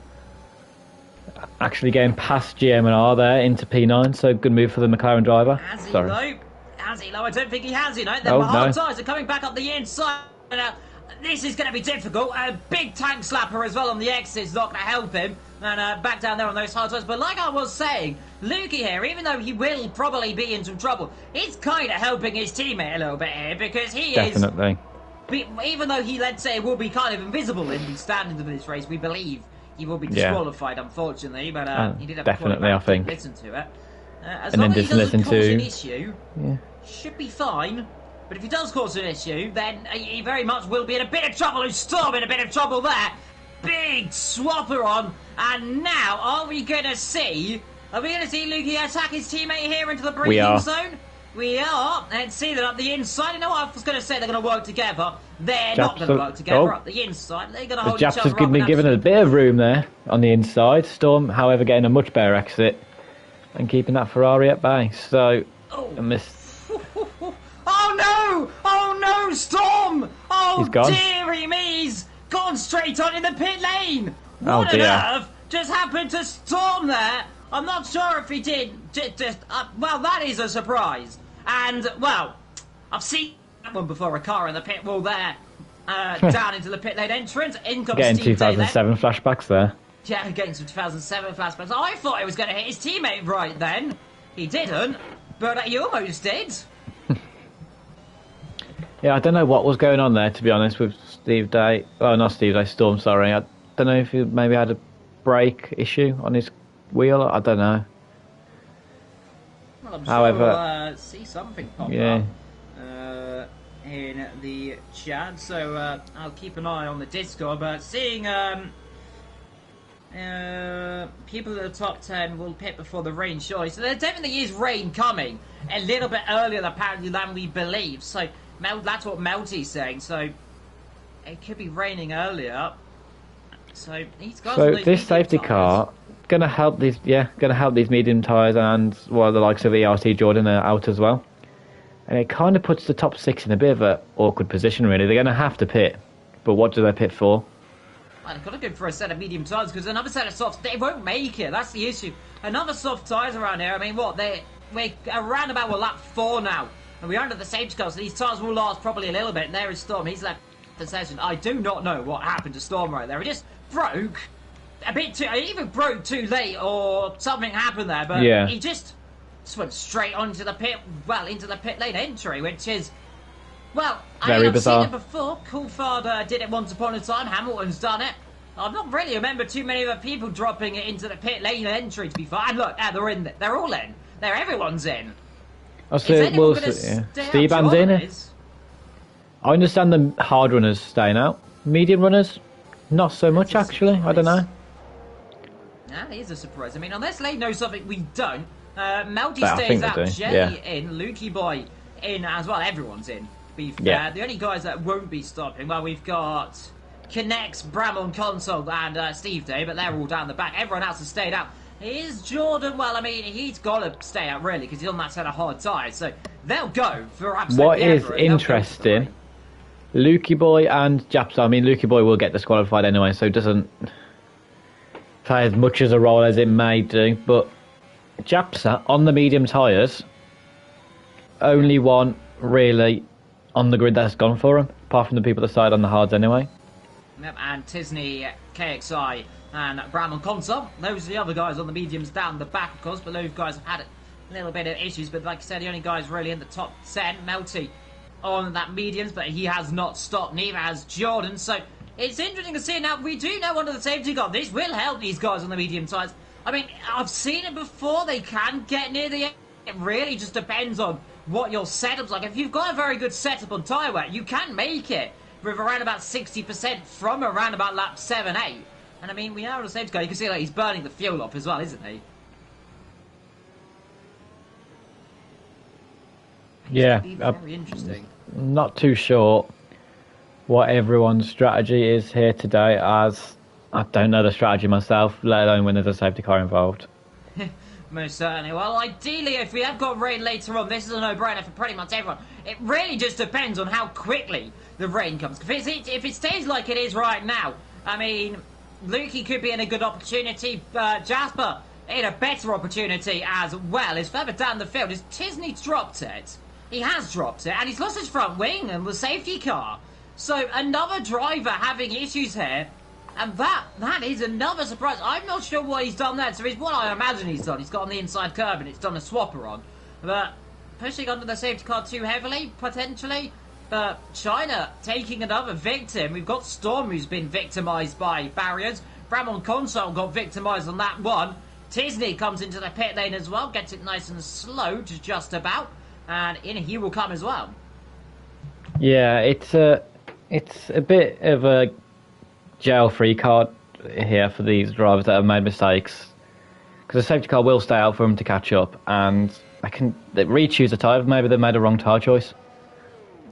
actually getting past GM&R there into P9, so good move for the McLaren driver. Has he though? I don't think he has, you know. The hard tires are coming back up the inside. This is going to be difficult. A big tank slapper as well on the exit is not going to help him. And back down there on those hard tires. But like I was saying, Lukey here, even though he will probably be in some trouble, he's kind of helping his teammate a little bit here because he definitely. Even though he, let's say, will be kind of invisible in the standings of this race, we believe he will be disqualified, unfortunately. But he did have definitely, I think. Listen to it. As and long then as he doesn't cause an issue, should be fine. But if he does cause an issue, then he very much will be in a bit of trouble. Storm in a bit of trouble there. big swapper on, and now are we going to see? Are we going to see Lukey attack his teammate here into the breathing zone? We are, and see that up the inside. You know what I was going to say? They're going to work together. They're not going to work together up the inside. They're going to hold each other up. Japs has given a bit of room there on the inside. Storm, however, getting a much better exit and keeping that Ferrari at bay. So, a miss. Oh no! Oh no, Storm! Oh He's gone. dearie me, he's gone straight on in the pit lane! Oh, What on dear. earth just happened to Storm there? I'm not sure if he did. Well, that is a surprise. And, well, I've seen that one before, a car in the pit wall there. Down into the pit lane entrance. In comes Getting Steve Day 2007 flashbacks there. Yeah, getting some 2007 flashbacks. I thought he was going to hit his teammate right then. He didn't, but he almost did. Yeah, I don't know what was going on there, to be honest, with Steve Day. Oh, not Steve Day, Storm, sorry. I don't know if he maybe had a brake issue on his wheel. I don't know. Well, I'm However, sure we'll see something pop up in the chat, so I'll keep an eye on the Discord. But seeing people in the top 10 will pit before the rain, surely. So there definitely is rain coming a little bit earlier apparently than we believe. So that's what Melty's saying. So it could be raining earlier. So these guys. So this safety car gonna help these, medium tyres, and the likes of ERT Jordan are out as well. And it kind of puts the top 6 in a bit of an awkward position, really. They're going to have to pit, but what do they pit for? Well, they've got to go for a set of medium tyres, because another set of softs, they won't make it. That's the issue. Another soft tyres around here. I mean, we're around about lap 4 now, and we're under the safety car, so these tyres will last probably a little bit. And there is Storm. He's left the session. I do not know what happened to Storm right there. He just broke a bit too. He either broke too late or something happened there, but he just went straight onto the pit. Well, into the pit lane entry, which is Very bizarre. Seen it before. Coulthard did it once upon a time. Hamilton's done it. I've not really remember too many other people dropping it into the pit lane entry. To be fair, and look, they're in. They're all in. Everyone's in. Steve Band's in. I understand the hard runners staying out. Medium runners, not so much actually. I don't know. That is a surprise. I mean, unless they know something we don't. Melty I stays think they out. do, Jelly in. Lukey Boy in as well. Everyone's in. Be fair. The only guys that won't be stopping, well, we've got Kinects, Bramon Console, and Steve Day, but they're all down the back. Everyone else has stayed out. Is Jordan? Well, I mean, he's got to stay out really because he's on that set of hard tyres. So they'll go for absolutely What is interesting, Lukey Boy and Japsa. I mean, Lukey Boy will get disqualified anyway, so it doesn't play as much as a role as it may do. But Japsa on the medium tyres, only one really on the grid that's gone for him, apart from the people that started on the hards anyway. Yep, and Tisney, KXI, and Bramon Console. Those are the other guys on the mediums down the back, of course, but those guys have had a little bit of issues. But like I said, the only guys really in the top 10, Melty on that mediums, but he has not stopped, neither has Jordan. So it's interesting to see. Now, we do know under the safety car, this will help these guys on the medium tyres. I mean, I've seen it before. They can get near the end. It really just depends on what your setup's like. If you've got a very good setup on tyre wear, you can make it with around about 60% from around about lap 7, 8. And I mean, we are on the safety car. You can see like he's burning the fuel off as well, isn't he? Yeah. Very interesting. Not too sure what everyone's strategy is here today, as I don't know the strategy myself, let alone when there's a safety car involved. Most certainly. Well, ideally, if we have got rain later on, this is a no-brainer for pretty much everyone. It really just depends on how quickly the rain comes. If it stays like it is right now, I mean, Lukey could be in a good opportunity. Jasper in a better opportunity as well. Is further down the field. Is Tisney dropped it? He has dropped it, and he's lost his front wing and the safety car. So another driver having issues here. And that is another surprise. I'm not sure what he's done there. So it's what I imagine he's done. He's got on the inside curb and it's done a swapper on. But pushing under the safety car too heavily, potentially. But China taking another victim. We've got Storm, who's been victimised by barriers. Bramon Console got victimised on that one. Tisney comes into the pit lane as well. Gets it nice and slow, just about. And in he will come as well. Yeah, it's a bit of a jail free card here for these drivers that have made mistakes, because the safety car will stay out for them to catch up, and they re-choose a tyre. Maybe they made a wrong tyre choice.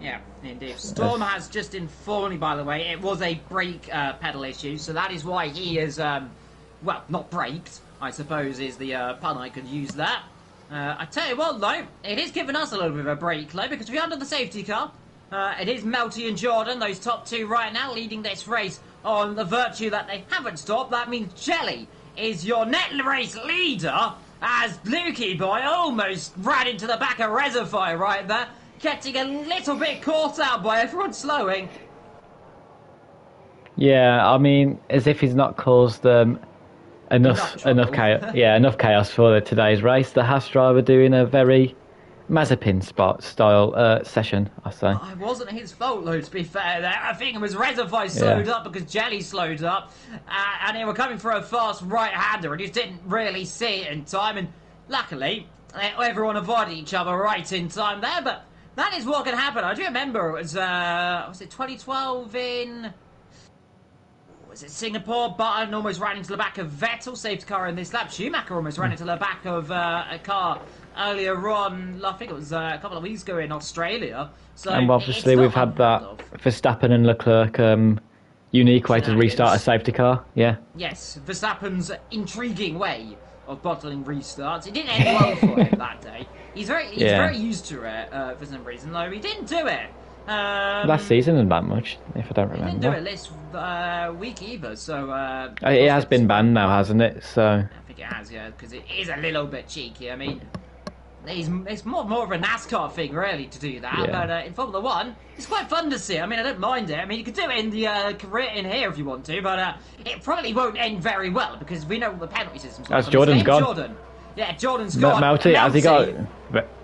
Yeah, indeed. Storm has just informed me, by the way, it was a brake pedal issue, so that is why he is, well, not braked, I suppose is the pun I could use that. I tell you what, though, it is giving us a little bit of a break, though, because we're under the safety car. It is Melty and Jordan, those top two right now, leading this race on the virtue that they haven't stopped. That means Jelly is your net race leader, as Lukey Boy almost ran into the back of Reservoir right there, getting a little bit caught out by everyone slowing. Yeah, I mean, as if he's not caused enough chaos. Yeah, enough chaos for today's race. The Haas driver doing a very Mazepin style session, I say. It wasn't his fault, though, to be fair there. I think it was Reservoir slowed up because Jelly slowed up. And they were coming for a fast right-hander and just didn't really see it in time. And luckily, everyone avoided each other right in time there. But that is what can happen. I do remember it was it 2012 in... Was it Singapore? Button almost ran into the back of Vettel, safety car in this lap. Schumacher almost ran into the back of a car earlier on, I think it was a couple of weeks ago in Australia. So and obviously we've had that Verstappen and Leclerc unique way to restart a safety car. Yeah. Yes, Verstappen's intriguing way of bottling restarts. It didn't end well for him that day. He's very used to it for some reason, though. He didn't do it. Last season and that much, if I don't remember. He didn't do it this week either, so... it has been banned now, hasn't it? So I think it has, yeah, because it is a little bit cheeky. I mean, it's more of a NASCAR thing, really, to do that. Yeah. But in Formula 1, it's quite fun to see. I mean, I don't mind it. I mean, you could do it in the career in here if you want to, but it probably won't end very well, because we know what the penalty system's like. As Jordan's gone. Jordan. Yeah, Jordan's gone. Melty, has he got...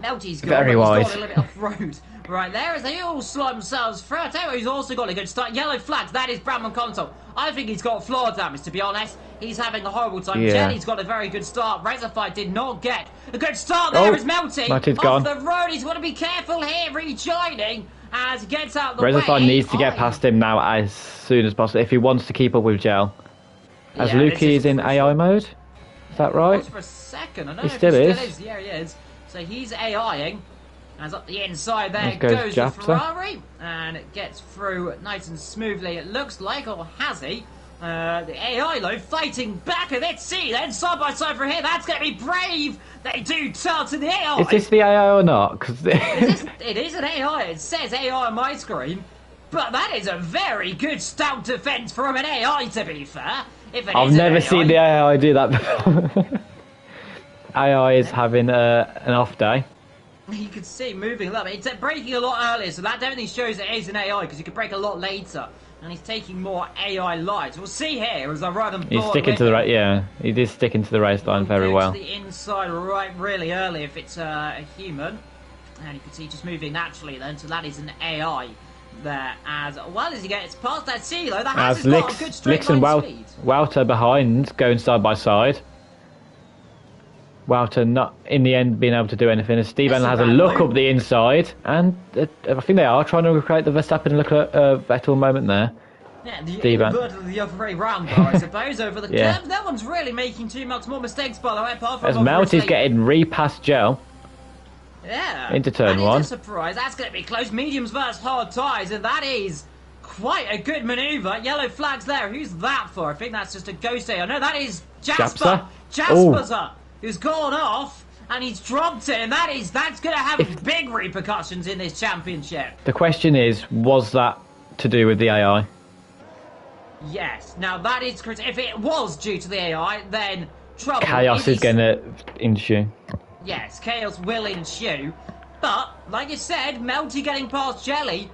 Melty's gone, very wise. He's gone a little bit off-road. Right there, as they all slot themselves through. I tell you what, he's also got a good start. Yellow flags, that is Bradman Console. I think he's got floor damage, to be honest. He's having a horrible time. Yeah. Jelly's got a very good start. Reservoir did not get a good start there. Is Melty Melty's off gone. the road. He's got to be careful here, rejoining as he gets out the Reservoir way. needs to get past him now as soon as possible if he wants to keep up with Gel. As Lukey is in AI mode, is that right? For a second, I know He still is. Yeah, he is. So he's AIing. As up the inside there goes the Japsa. Ferrari, and it gets through nice and smoothly, it looks like, or has he? The AI, though, fighting back, and let's see, then side by side from here, that's going to be brave! They do turn to the AI! Is this the AI or not? Cause It is an AI, it says AI on my screen, but that is a very good stout defence from an AI, to be fair. I've never seen the AI do that before. AI is having an off day. You could see moving a lot. It's breaking a lot earlier, so that definitely shows it is an AI, because you could break a lot later. And he's taking more AI lives. We'll see here as I ride on board. He's sticking to the right. Yeah, he is sticking to the race line very well. To the inside right really early if it's a human, and you can see just moving naturally then. So that is an AI there as well as he gets past that Silo. That has got a good straight line speed. Wouter behind, going side by side. Wouter not in the end being able to do anything. As Steven has a look up the inside, and I think they are trying to recreate the Verstappen and Vettel moment there. Yeah, the other way round, though, I suppose, over the curb. No one's really making too much more mistakes, by the way, apart from... As Melty's getting re-past Gel. Yeah. Into turn one. That is a surprise. That's going to be close. Mediums versus hard tyres, and that is quite a good manoeuvre. Yellow flags there. Who's that for? I think that's just a ghost here. No, that is Jasper. Jasper's up. Who's gone off, and he's dropped it, and that's going to have big repercussions in this championship. The question is, was that to do with the AI? Yes. Now, that is correct. If it was due to the AI, then trouble. Chaos is going to ensue. Yes, chaos will ensue. But, like you said, Melty getting past Jelly.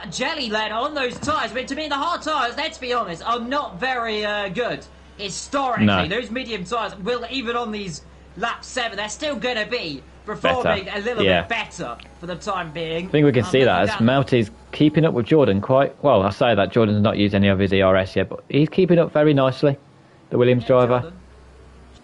Jelly then on those tyres, but to me, the hard tyres, let's be honest, are not very good. Historically, those medium tyres will, even on these lap 7, they're still going to be performing a little bit better for the time being. I think we can see that as Melty's keeping up with Jordan quite well. I say that Jordan's not used any of his ERS yet, but he's keeping up very nicely, the Williams driver. Jordan,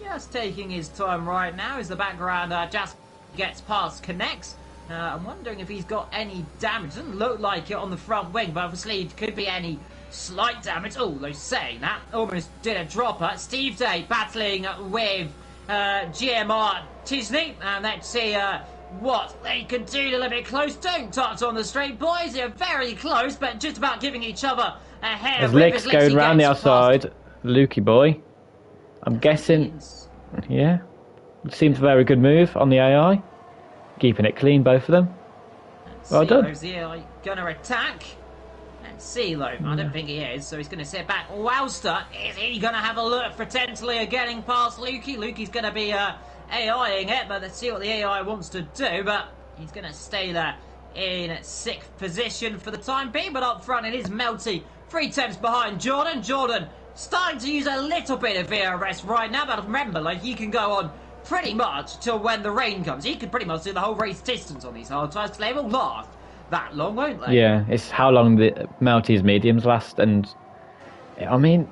just taking his time right now as the background just gets past, connects. I'm wondering if he's got any damage. Doesn't look like it on the front wing, but obviously it could be any slight damage. Although saying that, almost did a dropper. Steve Day battling with GMR Tisney, and let's see what they can do a little bit close. Don't touch on the straight, boys. They're very close, but just about giving each other a hair. There's Licks going round the outside. Lukey boy. I'm guessing. Yeah. Seems a very good move on the AI. Keeping it clean, both of them. Well done. Is the AI gonna attack? Let's see though. I don't think he is, so he's gonna sit back. Wowster, is he gonna have a look potentially at getting past Lukey? Lukey's gonna be AIing it, but let's see what the AI wants to do. But he's gonna stay there in 6th position for the time being. But up front it is Melty. 3 tenths behind Jordan. Jordan starting to use a little bit of VRS right now, but remember, like, you can go on pretty much till when the rain comes. You could pretty much do the whole race distance on these hard tires. They will last that long, won't they? Yeah, it's how long the Melty's mediums last, and I mean,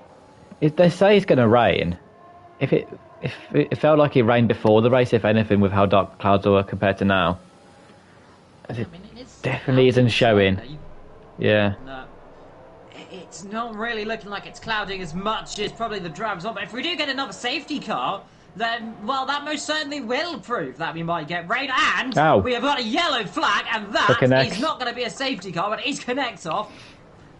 if they say it's going to rain, if it felt like it rained before the race, if anything, with how dark clouds were compared to now, it definitely isn't showing. Yeah. No. It's not really looking like it's clouding as much as probably the drivers on, but if we do get another safety car, then, well, that most certainly will prove that we might get rain, and we have got a yellow flag, and that is not going to be a safety car, but it connects off.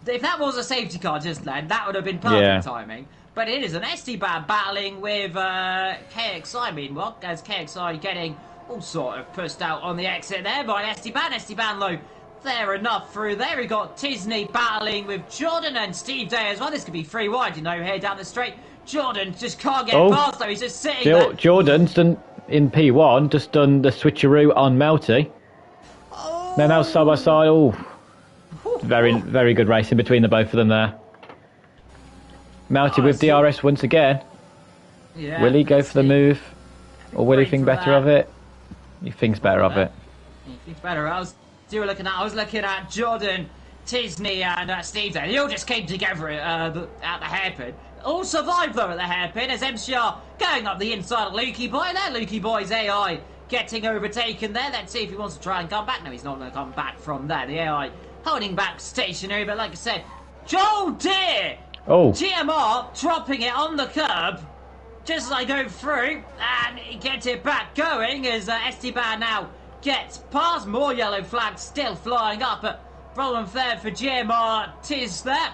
If that was a safety car just then, that would have been perfect timing. But it is an Esteban battling with KXI, meanwhile, as KXI getting all sort of pushed out on the exit there by Esteban. Esteban, though, fair enough through there. We got Tisney battling with Jordan and Steve Day as well. This could be 3 wide, you know, here down the straight. Jordan just can't get past, though. He's just sitting there. Jordan's done, in P1, just done the switcheroo on Melty. Then now side by side. Oh, very, very good racing between the both of them there. Melty with DRS once again. Yeah, will he go for the move? Or will he think better of it? He thinks better of it. He thinks better. I was looking at Jordan, Tisney and Steve there. They all just came together at the hairpin. All survived though at the hairpin as MCR going up the inside of Lukey Boy. There, Lukey Boy's AI getting overtaken there. Let's see if he wants to try and come back. No, he's not going to come back from there. The AI holding back stationary, but like I said, Joe dear! GMR dropping it on the curb just as I go through, and he gets it back going as Esteban now gets past. More yellow flags still flying up, but problem there for GMR Tiz there.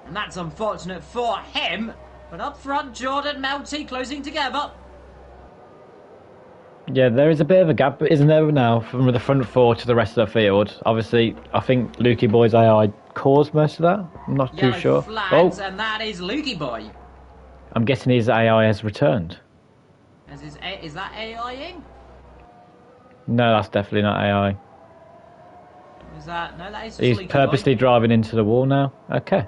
And that's unfortunate for him. But up front, Jordan, Melty closing together. Yeah, there is a bit of a gap, isn't there, now, from the front 4 to the rest of the field. Obviously, I think Lukey Boy's AI caused most of that. I'm not too sure. Flags, and that is Lukey Boy. I'm guessing his AI has returned. Is that AI-ing? No, that's definitely not AI. Is that... No, that is He's purposely driving into the wall now. Okay.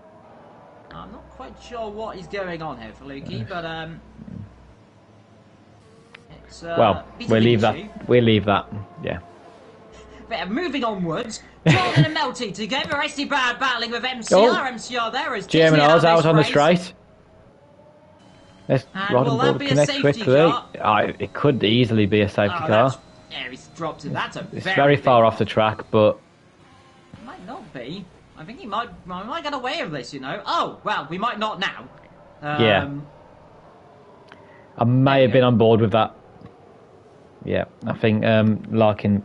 I'm not quite sure what is going on here for Lukey, but it's well, we'll leave that. We'll leave that. Yeah. But moving onwards, Jordan and Melty together. Esteban battling with MCR. MCR there is GMR's out on the straight. Let's rod and ball connect quickly. It could easily be a safety car. Yeah, he's dropped it. That's it's very far off the track, but it might not be. I think he might get away with this, you know. Oh, well, we might not now. Yeah. I may have been on board with that. Yeah, I think Larkin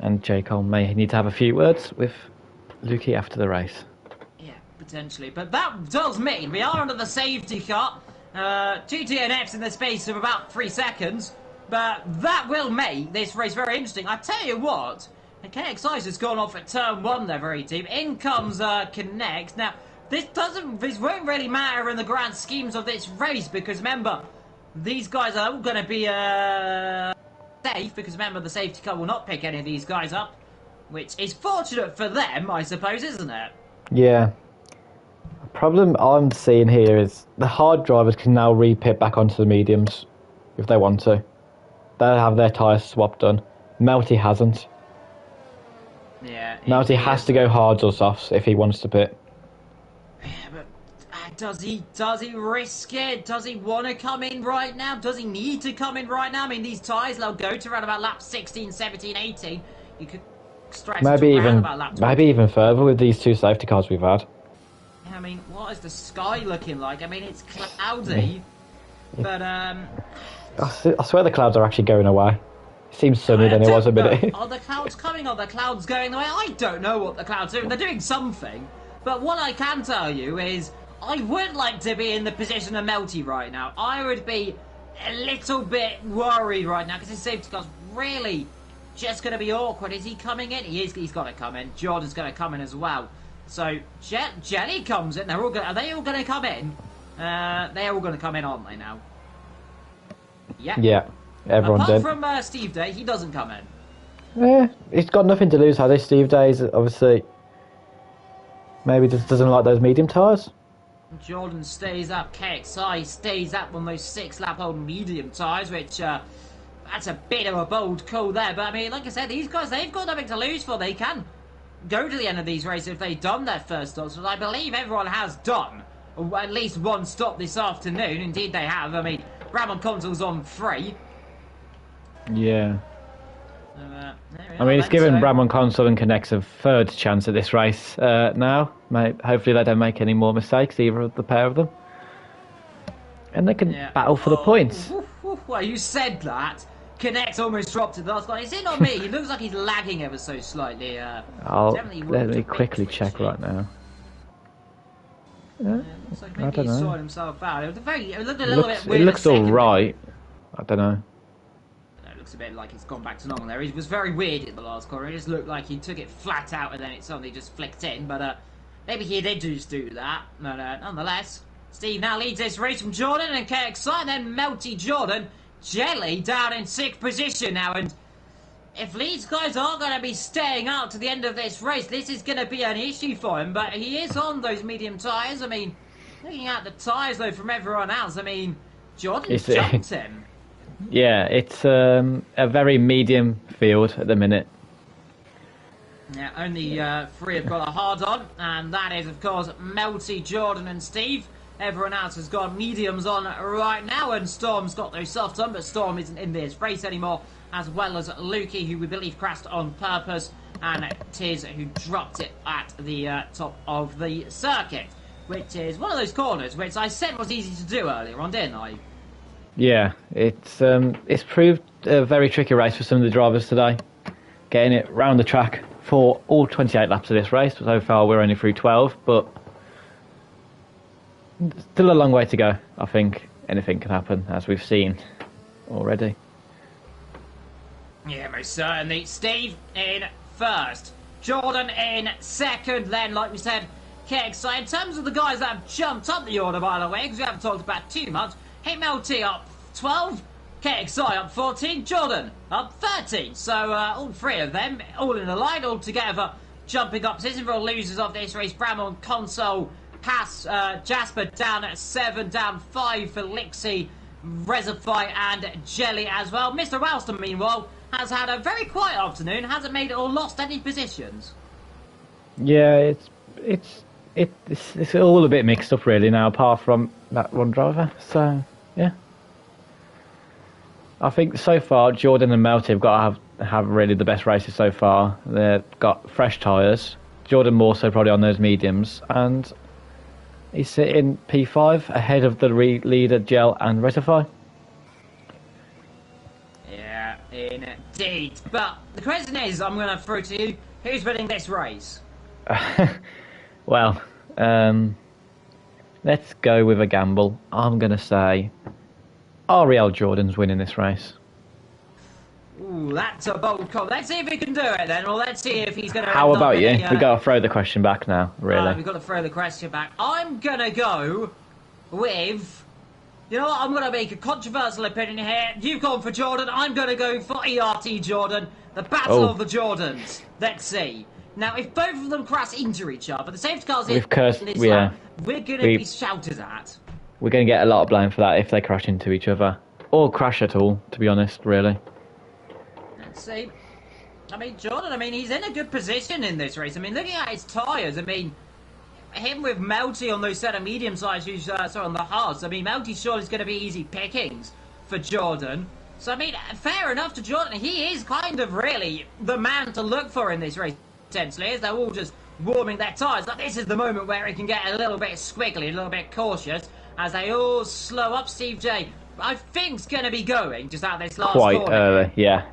and J. Cole may need to have a few words with Lukey after the race. Yeah, potentially. But that does mean we are under the safety car. 2 DNFs in the space of about 3 seconds. But that will make this race very interesting. I tell you what, KXI has gone off at turn 1 there very deep. In comes Connect. Now, this won't really matter in the grand schemes of this race because remember, these guys are all going to be safe because remember the safety car will not pick any of these guys up, which is fortunate for them, I suppose, isn't it? Yeah. The problem I'm seeing here is the hard drivers can now re-pit back onto the mediums if they want to. They'll have their tyres swapped done. Melty hasn't. Yeah. Melty has to go hards or softs if he wants to pit. Yeah, but does he risk it? Does he want to come in right now? Does he need to come in right now? I mean, these tyres, they'll go to around about lap 16, 17, 18. You could stretched Maybe around even about lap 20. maybe even further with these 2 safety cars we've had. I mean, what is the sky looking like? I mean, it's cloudy, but I swear the clouds are actually going away. It seems sunnier than it was a minute. Are the clouds coming? Are the clouds going away? I don't know what the clouds are doing. They're doing something. But what I can tell you is I would like to be in the position of Melty right now. I would be a little bit worried right now because his safety car's really just going to be awkward. Is he coming in? He is. He's got to come in. Jordan's going to come in as well. So Jelly comes in. Are they all going to come in? They're all going to come in, aren't they now? Yeah. Yeah, everyone's Apart in. from Steve Day, he doesn't come in. Yeah, he's got nothing to lose, has he? Steve Days, obviously, maybe just doesn't like those medium tyres. Jordan stays up. KXI stays up on those 6-lap-old medium tyres, which that's a bit of a bold call there. But I mean, like I said, these guys, they've got nothing to lose for. They can go to the end of these races if they've done their first stops, but I believe everyone has done at least one stop this afternoon. Indeed they have. I mean, Ramon Consol's on 3. Yeah. So, I mean, it's given Bramon Console and Connects a third chance at this race now. Hopefully they don't make any more mistakes, either of the pair of them. And they can battle for the points. Well, you said that. Connect almost dropped it last guy. Is it not me? He looks like he's lagging ever so slightly. Let me quickly check right now. Looks like maybe I don't he's know. sorting himself out. It looked a little bit weird. It looks all right. I don't know. It looks a bit like it's gone back to normal there. He was very weird in the last corner. It just looked like he took it flat out and then it suddenly just flicked in. But maybe he did just do that. But nonetheless, Steve now leads this race from Jordan and KXI, and then Melty Jordan. Jelly down in 6th position now, and if these guys are going to be staying out to the end of this race, this is going to be an issue for him. But he is on those medium tyres. I mean, looking at the tyres though from everyone else, I mean, Jordan's jumped him. Yeah, it's a very medium field at the minute. Yeah, only 3 have got a hard on, and that is of course Melty, Jordan and Steve. Everyone else has got mediums on right now, and Storm's got those soft on, but Storm isn't in this race anymore, as well as Lukey, who we believe crashed on purpose, and Tiz, who dropped it at the top of the circuit, which is one of those corners which I said was easy to do earlier on, didn't I? Yeah, it's proved a very tricky race for some of the drivers today, getting it round the track for all 28 laps of this race. So far we're only through 12, but still a long way to go. I think anything can happen, as we've seen already. Yeah, most certainly. Steve in 1st, Jordan in 2nd, then, like we said, KXI. In terms of the guys that have jumped up the order, by the way, because we haven't talked about too much, HitMLT up 12, KXI up 14, Jordan up 13. So all 3 of them, all in a line, all together, jumping up. Position for losers of this race, Bramon Console, Pass, Jasper down at 7, down 5 for Lixie, Resify and Jelly as well. Mr. Ralston, meanwhile, has had a very quiet afternoon, hasn't made or lost any positions. Yeah, it's all a bit mixed up really now, apart from that one driver. So yeah, I think so far Jordan and Melty have got to have really the best races so far. They've got fresh tyres. Jordan more so probably on those mediums, and he's sitting P5 ahead of the leader Gel and Resify. Yeah, indeed. But the question is, I'm going to throw to you, who's winning this race? Well, let's go with a gamble. I'm going to say Ariel Jordan's winning this race. Ooh, that's a bold call. Let's see if he can do it then, or let's see if he's going to... How about you? We've got to throw the question back now, really. We've got to throw the question back. I'm going to go with... You know what? I'm going to make a controversial opinion here. You've gone for Jordan. I'm going to go for ERT Jordan. The battle of the Jordans. Let's see. Now, if both of them crash into each other, the safety car's in this lap, we're going to be shouted at. We're going to get a lot of blame for that if they crash into each other. Or crash at all, to be honest, really. Let's see. I mean, Jordan, he's in a good position in this race. I mean, looking at his tyres, him with Melty on those set of medium-sized shoes, on the hards. Melty sure is going to be easy pickings for Jordan. So, I mean, fair enough to Jordan. He is kind of really the man to look for in this race, potentially, as they're all just warming their tyres. Like, this is the moment where he can get a little bit squiggly, a little bit cautious, as they all slow up. Steve J, I think's going to be going just out of this last Quite corner. early, yeah.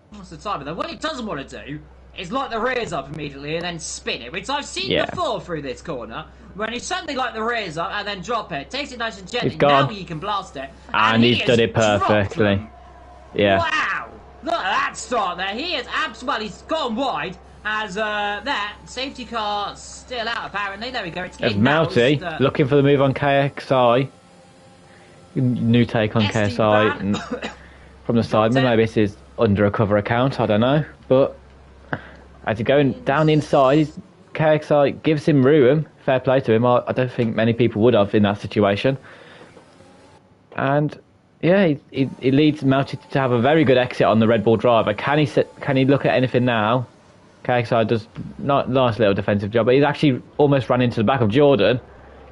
What's the time? Though, what he doesn't want to do is light the rears up immediately and then spin it, which I've seen before through this corner. When he suddenly light the rears up and then drop it, takes it nice and gently. Now he can blast it, and he's done it perfectly. Yeah. Wow! Look at that start there. He is absolutely. He's gone wide. As that safety car still out apparently. There we go. It's There's Melty looking for the move on KXI. New take on KSI and from the side. Maybe this is under a cover account. I don't know, but as he's going down the inside, KXI gives him room. Fair play to him. I don't think many people would have in that situation. And yeah, he leads Melty to have a very good exit on the Red Bull driver. Can he look at anything now? KXI does not nice little defensive job, but he's actually almost ran into the back of Jordan,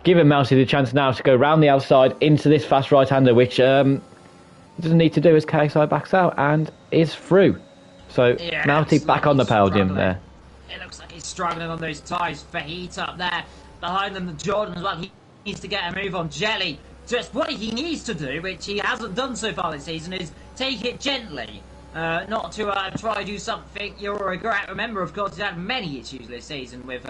giving Melty the chance now to go round the outside into this fast right-hander, which he doesn't need to do as KXI backs out and is through. So Melty back on the podium there. It looks like he's struggling on those tyres for heat up there. Behind them, the Jordan as well. He needs to get a move on Jelly. Just what he needs to do, which he hasn't done so far this season, is take it gently. Not to try to do something you'll regret. Remember, of course, he's had many issues this season with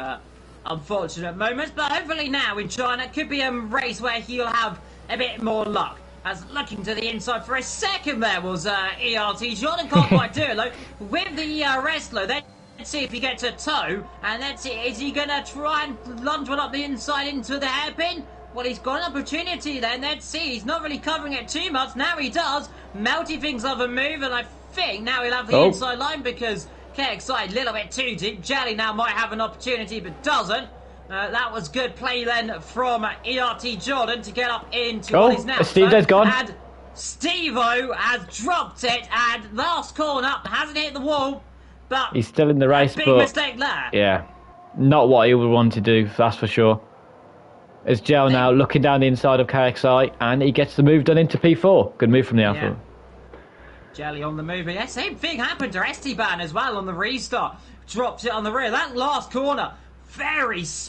unfortunate moments. But hopefully now in China, it could be a race where he'll have a bit more luck. As looking to the inside for a second there was ERT. Jordan can't quite do it, though. With the wrestler, let's see if he gets a toe. And let's see, is he going to try and lunge one up the inside into the hairpin? Well, he's got an opportunity then. Let's see. He's not really covering it too much. Now he does. Melty thinks of a move, and I think now he'll have the inside line because KXI a little bit too deep. Jelly now might have an opportunity, but doesn't. That was good play then from ERT Jordan to get up into what is now. Steve-O's gone. And Steve-O has dropped it, and last corner hasn't hit the wall, but he's still in the race. Big but mistake there. Yeah, not what he would want to do. That's for sure. As Gel now looking down the inside of KXI, and he gets the move done into P4. Good move from the Alpha. Jelly on the move. Yeah, same thing happened to Esteban as well on the restart. Dropped it on the rear. That last corner,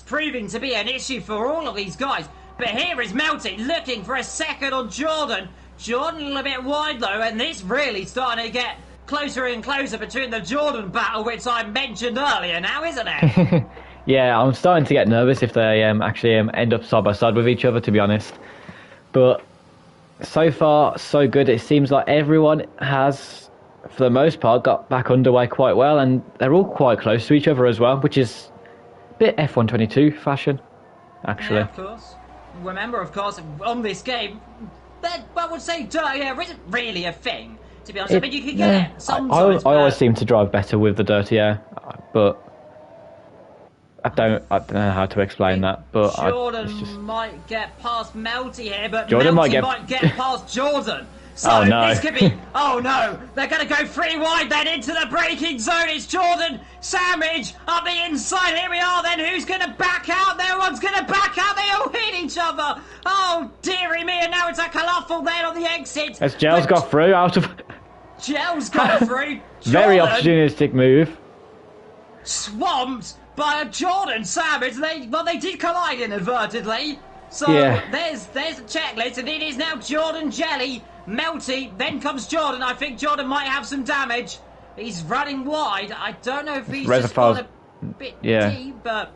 proving to be an issue for all of these guys. But here is Melty looking for a second on Jordan. Jordan a little bit wide though, and this really starting to get closer and closer between the Jordan battle, which I mentioned earlier now, isn't it? Yeah, I'm starting to get nervous if they actually end up side by side with each other, to be honest. But so far, so good. It seems like everyone has, for the most part, got back underway quite well, and they're all quite close to each other as well, which is a bit F122 fashion, actually. Yeah, of course. Remember, of course, on this game, that I would say dirty air isn't really a thing, to be honest. I mean, you can get it sometimes. I always seem to drive better with the dirty air, but I don't know how to explain that. But Jordan might get past Melty here, but Jordan Melty might get past Jordan. So this could be, oh no, they're going to go 3 wide then into the braking zone. It's Jordan Sandwich up the inside. Here we are then. Who's going to back out? No one's going to back out. They all hit each other. Oh dearie me, and now it's a colourful then on the exit. As Gel's got through out of... Gel's got through. Very opportunistic move. Swamped by a Jordan Savage. They did collide inadvertently. So there's a checklist, and it is now Jordan, Jelly, Melty, then comes Jordan. I think Jordan might have some damage. He's running wide. I don't know if he's just got a bit deep, but...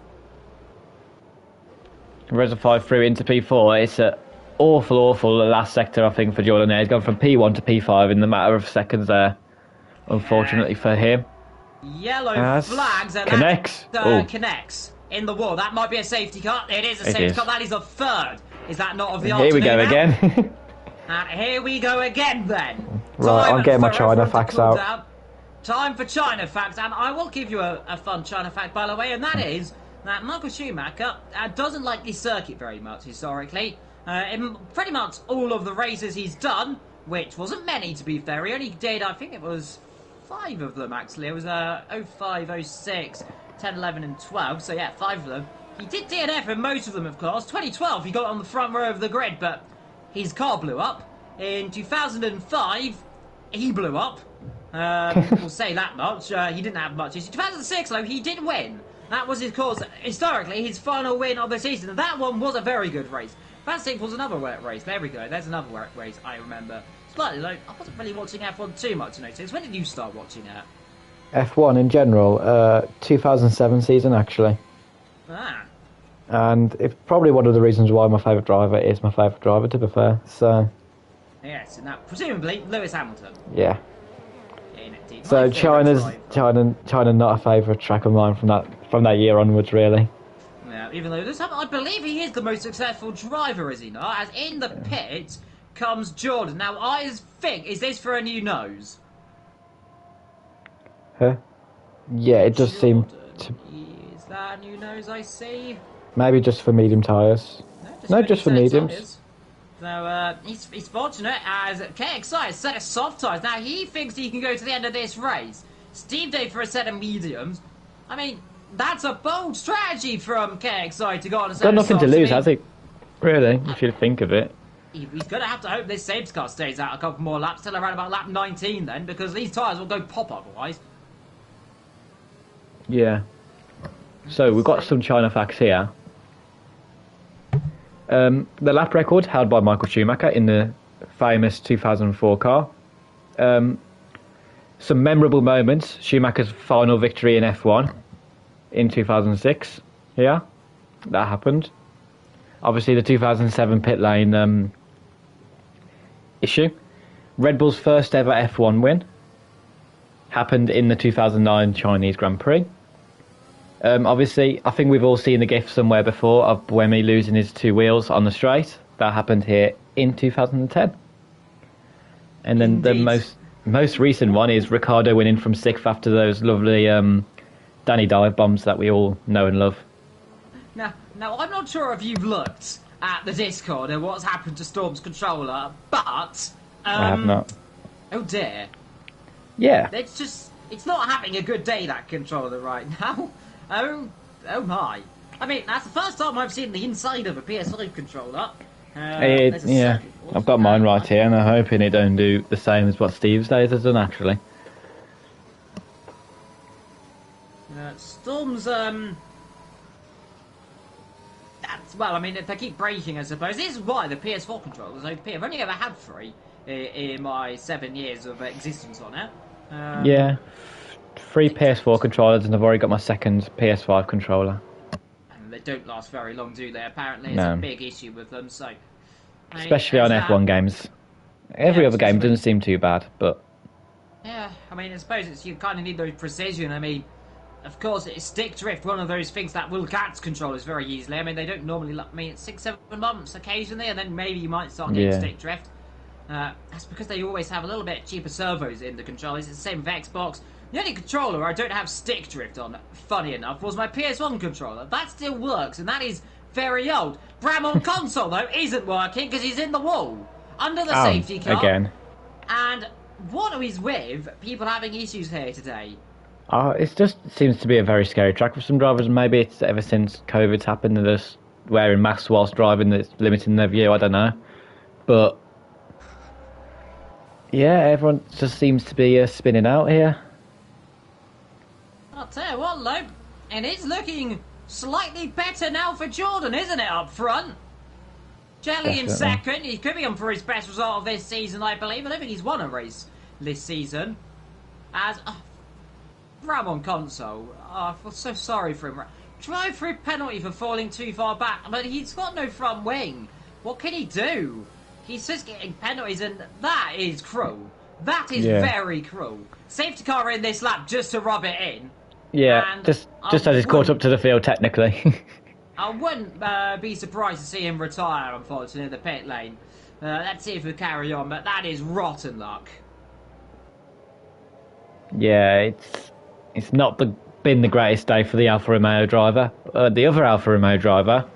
Reservoir through into P4. It's an awful last sector, I think, for Jordan there. He's gone from P1 to P5 in the matter of seconds there, unfortunately for him. Yellow flags and connects in the wall. That might be a safety car. It is a safety car. That is a third. Is that not of the Here we go again. And here we go again then. Right, I'm getting my China facts out. Time for China facts, and I will give you a fun China fact, by the way, and that is that Michael Schumacher doesn't like this circuit very much historically. In pretty much all of the races he's done, which wasn't many to be fair, he only did, I think it was 5 of them actually. It was 05, 06, 10, 11 and 12, so yeah, 5 of them. He did DNF in most of them, of course. 2012 he got on the front row of the grid, but his car blew up. In 2005, he blew up. We'll say that much. He didn't have much. In 2006, though, he did win. That was his cause. Historically, his final win of the season. And that one was a very good race. 2006 was another race. There we go. There's another race I remember. Slightly low. I wasn't really watching F1 too much in 06. When did you start watching it? F1 in general, 2007 season actually. Ah. And it's probably one of the reasons why my favourite driver is my favourite driver, to be fair. So. Yes, and that presumably Lewis Hamilton. Yeah. Indeed. So My favourite China not a favourite track of mine from that year onwards, really. Yeah, even though I believe he is the most successful driver, is he not? As in the pit comes Jordan. Now I think, is this for a new nose? Huh? Yeah, it does seem to. Is that a new nose I see? Maybe just for medium tyres. No, just for mediums. Tyres. So he's fortunate as KXI has set of soft tyres. Now he thinks he can go to the end of this race. Steve Day for a set of mediums. I mean, that's a bold strategy from KXI to go on a set Got of nothing to softs. lose, has he? Really, if you think of it. He's going to have to hope this safety car stays out a couple more laps, till around about lap 19 then, because these tyres will go pop otherwise. Yeah. So we've got some China facts here. The lap record held by Michael Schumacher in the famous 2004 car. Some memorable moments. Schumacher's final victory in F1 in 2006. Yeah, that happened. Obviously, the 2007 pit lane issue. Red Bull's first ever F1 win happened in the 2009 Chinese Grand Prix. Obviously, I think we've all seen the gif somewhere before of Buemi losing his two wheels on the straight. That happened here in 2010. And then Indeed. the most recent one is Ricciardo winning from sixth after those lovely Danny dive bombs that we all know and love. Now, I'm not sure if you've looked at the Discord and what's happened to Storm's controller, but... I have not. Oh dear. Yeah. It's not having a good day, that controller, right now. Oh my. I mean, that's the first time I've seen the inside of a PS5 controller. Yeah, I've got mine right here, and I'm hoping it don't do the same as what Steve's days has done, actually. Storm's, well, I mean, if they keep breaking, I suppose. This is why the PS4 controllers OP. I've only ever had 3 in my 7 years of existence on it. Yeah. 3 PS4 controllers, and I've already got my second PS5 controller. And they don't last very long, do they? Apparently, it's No. a big issue with them, so... Especially on F1 games. Every other game doesn't seem too bad, but... Yeah, I mean, I suppose you kind of need those precision. I mean, of course, it's stick drift, one of those things that will catch controllers very easily. I mean, they don't normally... I mean, it's 6-7 months occasionally, and then maybe you might start getting stick drift. That's because they always have a little bit cheaper servos in the controllers. It's the same with Xbox. The only controller I don't have stick drift on, funny enough, was my PS1 controller. That still works, and that is very old. Bram on console, though, isn't working because he's in the wall. Under the safety car. Again. And what is with people having issues here today? It just seems to be a very scary track for some drivers. Maybe it's ever since COVID's happened and they're just wearing masks whilst driving that's limiting their view, I don't know. But... yeah, everyone just seems to be spinning out here. I'll tell you what, Loeb, and it's looking slightly better now for Jordan, isn't it, up front? Jelly in second. He could be on for his best result of this season, I believe. I don't think he's won a race this season. As Ram on console. I feel so sorry for him. Drive through penalty for falling too far back, but he's got no front wing. What can he do? He's just getting penalties, and that is cruel. That is very cruel. Safety car in this lap just to rub it in. Yeah, and just as he's caught up to the field, technically. I wouldn't be surprised to see him retire, unfortunately, in the pit lane. Let's see if we carry on, but that is rotten luck. Yeah, it's not been the greatest day for the Alfa Romeo driver. The other Alfa Romeo driver,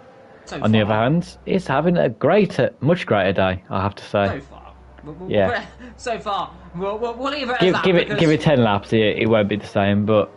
on the other hand, is having a much greater day, I have to say. So far. So far. We'll leave it at that. Give it 10 laps, it won't be the same, but...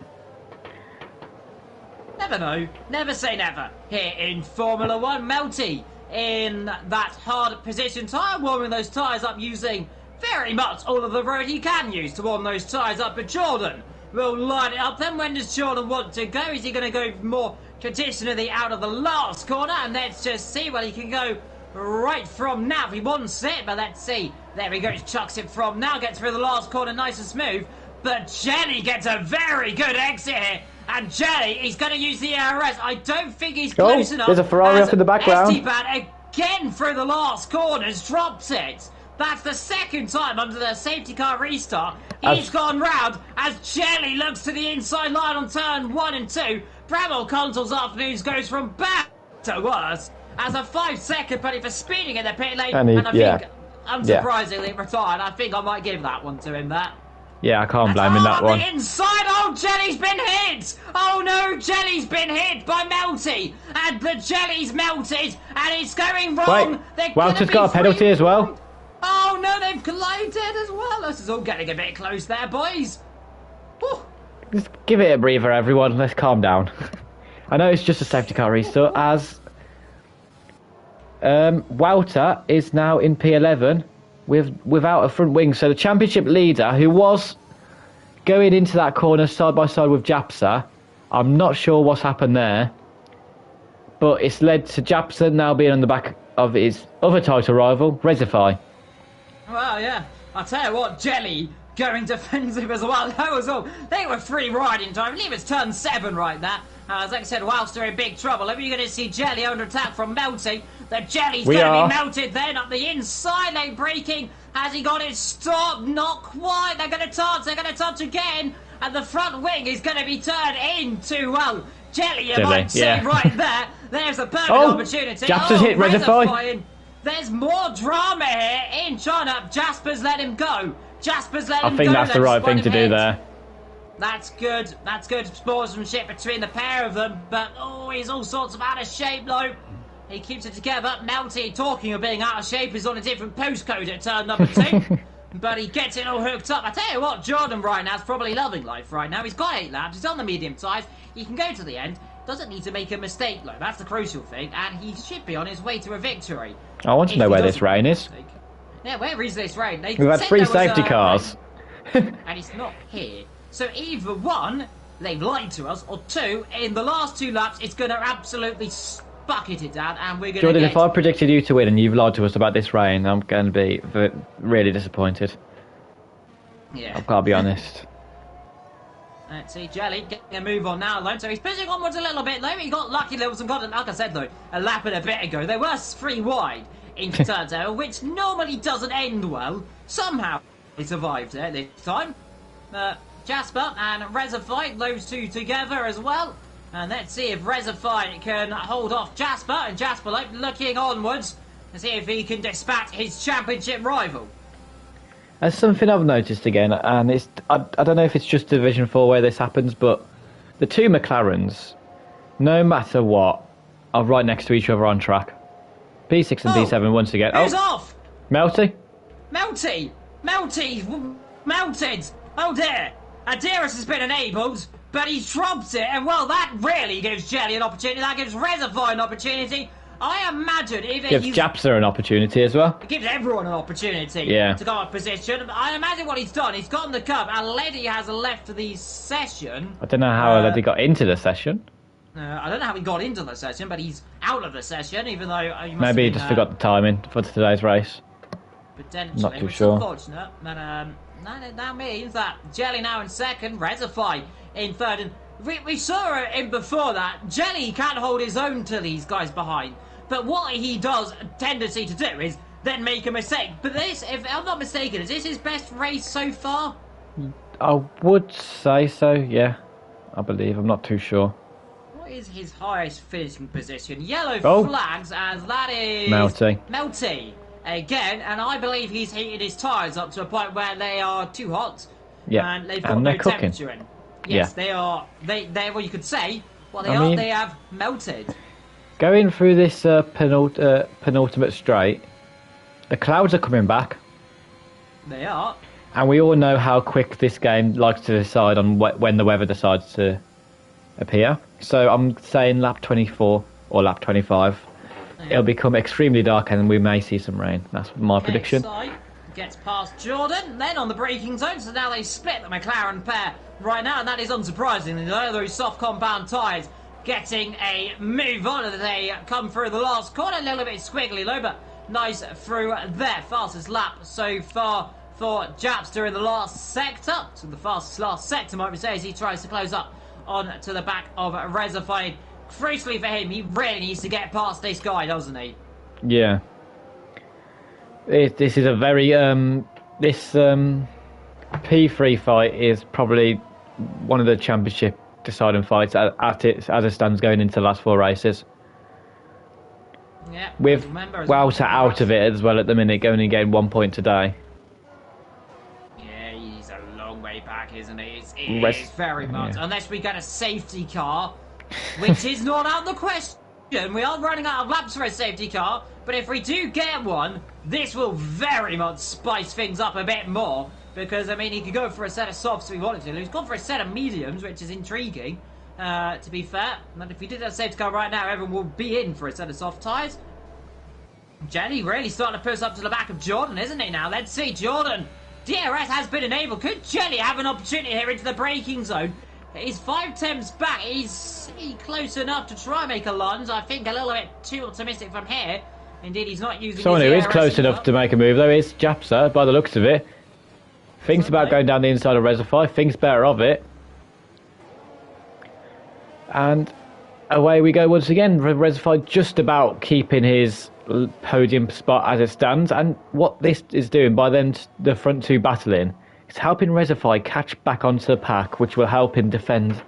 Never know. Never say never. Here in Formula 1, Melty in that hard position tyre, warming those tyres up using very much all of the road he can use to warm those tyres up. But Jordan will line it up then. When does Jordan want to go? Is he going to go more traditionally out of the last corner? And let's just see. Well, he can go right from now if he wants it, but let's see. There he goes, chucks it from now, gets through the last corner nice and smooth. But Jelly gets a very good exit here. And Jelly, he's going to use the ARS. I don't think he's close enough. There's a Ferrari up in the background. Esteban again through the last corners, drops it. That's the second time under the safety car restart. He's gone round as Jelly looks to the inside line on turn 1 and 2. Bremel Consoles Afternoons goes from bad to worse as a 5-second penalty for speeding in the pit lane. And I think, unsurprisingly, retired. I think I might give that one to him there. Yeah, I can't blame him that one. The inside, oh, Jelly's been hit! Oh no, Jelly's been hit by Melty! And the Jelly's melted, and it's going wrong! Wait, Walter's got a penalty as well. Oh no, they've collided as well! This is all getting a bit close there, boys! Whew. Just give it a breather, everyone. Let's calm down. I know it's just a safety car restart, as Walter is now in P11 without a front wing. So the championship leader, who was going into that corner side by side with Japsa, I'm not sure what's happened there, but it's led to Japsa now being on the back of his other title rival, Rezify. Well, yeah. I'll tell you what, Jelly going defensive as well. That was all. They were free riding time. I believe it's turn 7 right there. As I said, whilst they're in big trouble. Are you going to see Jelly under attack from Melty? The Jelly's going to be melted then up the inside lane, braking. Has he got it stopped? Not quite. They're going to touch. They're going to touch again. And the front wing is going to be turned into, well, Jelly, you might say, right there. There's a perfect opportunity. Jasper's hit Rezify. There's more drama here in China. Jasper's let him go. Jasper's let him go. I think that's the right thing to do there. That's good. That's good sportsmanship between the pair of them. But, oh, he's all sorts of out of shape, though. He keeps it together. Melty, talking of being out of shape, is on a different postcode at turn number 2. But he gets it all hooked up. I tell you what, Jordan right now is probably loving life right now. He's got 8 laps. He's on the medium tyres. He can go to the end. Doesn't need to make a mistake, though. That's the crucial thing. And he should be on his way to a victory. I want to know where this rain is. Yeah, where is this rain? We've had 3 safety cars. And it's not here. So either 1, they've lied to us, or 2, in the last 2 laps, it's going to absolutely bucket it down, and we're going to Jordan, if I predicted you to win and you've lied to us about this rain, I'm going to be really disappointed. Yeah. I've got to be honest. Let's see, Jelly getting a move on now, though. So he's pushing onwards a little bit, though. He got lucky levels and got, like I said, though, a lap and a bit ago. They were 3 wide into turn 2, which normally doesn't end well. Somehow he survived it this time. Jasper and Rezify, those 2 together as well. And let's see if Rezify can hold off Jasper. And Jasper looking onwards to see if he can dispatch his championship rival. There's something I've noticed again, and it's I don't know if it's just Division 4 where this happens, but the 2 McLarens, no matter what, are right next to each other on track. P6 and P7 once again. Who's off? Melty? Melty! Melted! Oh dear! Adiras has been enabled, but he's dropped it, and well, that really gives Jelly an opportunity. That gives Rezify an opportunity. I imagine if gives Japsa an opportunity as well. It gives everyone an opportunity to go up position. I imagine what he's done, he's gotten the curb, and Leddy has left the session. I don't know how Leddy got into the session. I don't know how he got into the session, but he's out of the session, even though he must maybe he just forgot the timing for today's race. Potentially, not too which sure. Is unfortunate, but that means that Jelly now in second, Rezify in third, and we saw him before that. Jelly can't hold his own to these guys behind, but what he does tendency to do is then make a mistake. But this, if I'm not mistaken, is this his best race so far? I would say so, yeah. I believe, I'm not too sure. What is his highest finishing position? Yellow flags, as that is Melty. Again, and I believe he's heated his tyres up to a point where they are too hot. Yeah, and they've got no temperature in. Yes, they are. They're what you could say. Well, they have melted. Going through this penultimate straight, the clouds are coming back. They are. And we all know how quick this game likes to decide on when the weather decides to appear. So I'm saying lap 24 or lap 25. it'll become extremely dark and we may see some rain. That's my prediction. KXI gets past Jordan, then on the braking zone, so now they split the McLaren pair right now, and that is unsurprising. Those soft compound tyres getting a move on as they come through the last corner, a little bit squiggly low, but nice through there. Fastest lap so far for Japster in the last sector, so the fastest last sector might we say, as he tries to close up on to the back of Rezify. Crucially for him, he really needs to get past this guy, doesn't he? Yeah. This is a very this P3 fight is probably one of the championship deciding fights as it stands going into the last 4 races. Yeah. With Wouter out of it as well at the minute, only getting 1 point today. Yeah, he's a long way back, isn't he? It is very much. Yeah. Unless we get a safety car, which is not out of the question. We are running out of laps for a safety car, but if we do get one, this will very much spice things up a bit more. Because, I mean, he could go for a set of softs if he wanted to. He's gone for a set of mediums, which is intriguing, to be fair. And if we did have a safety car right now, everyone will be in for a set of soft tyres. Jelly really starting to push up to the back of Jordan, isn't he now? Let's see, Jordan. DRS has been enabled. Could Jelly have an opportunity here into the braking zone? He's 5 tenths back. Is he close enough to try and make a lunge? I think a little bit too optimistic from here. Indeed, he's not using someone who is close enough to make a move, though, is Japster, by the looks of it. Thinks about going down the inside of Rezify, thinks better of it. And away we go once again. Rezify just about keeping his podium spot as it stands. And what this is doing, by then the front 2 battling, it's helping Rezify catch back onto the pack, which will help him defend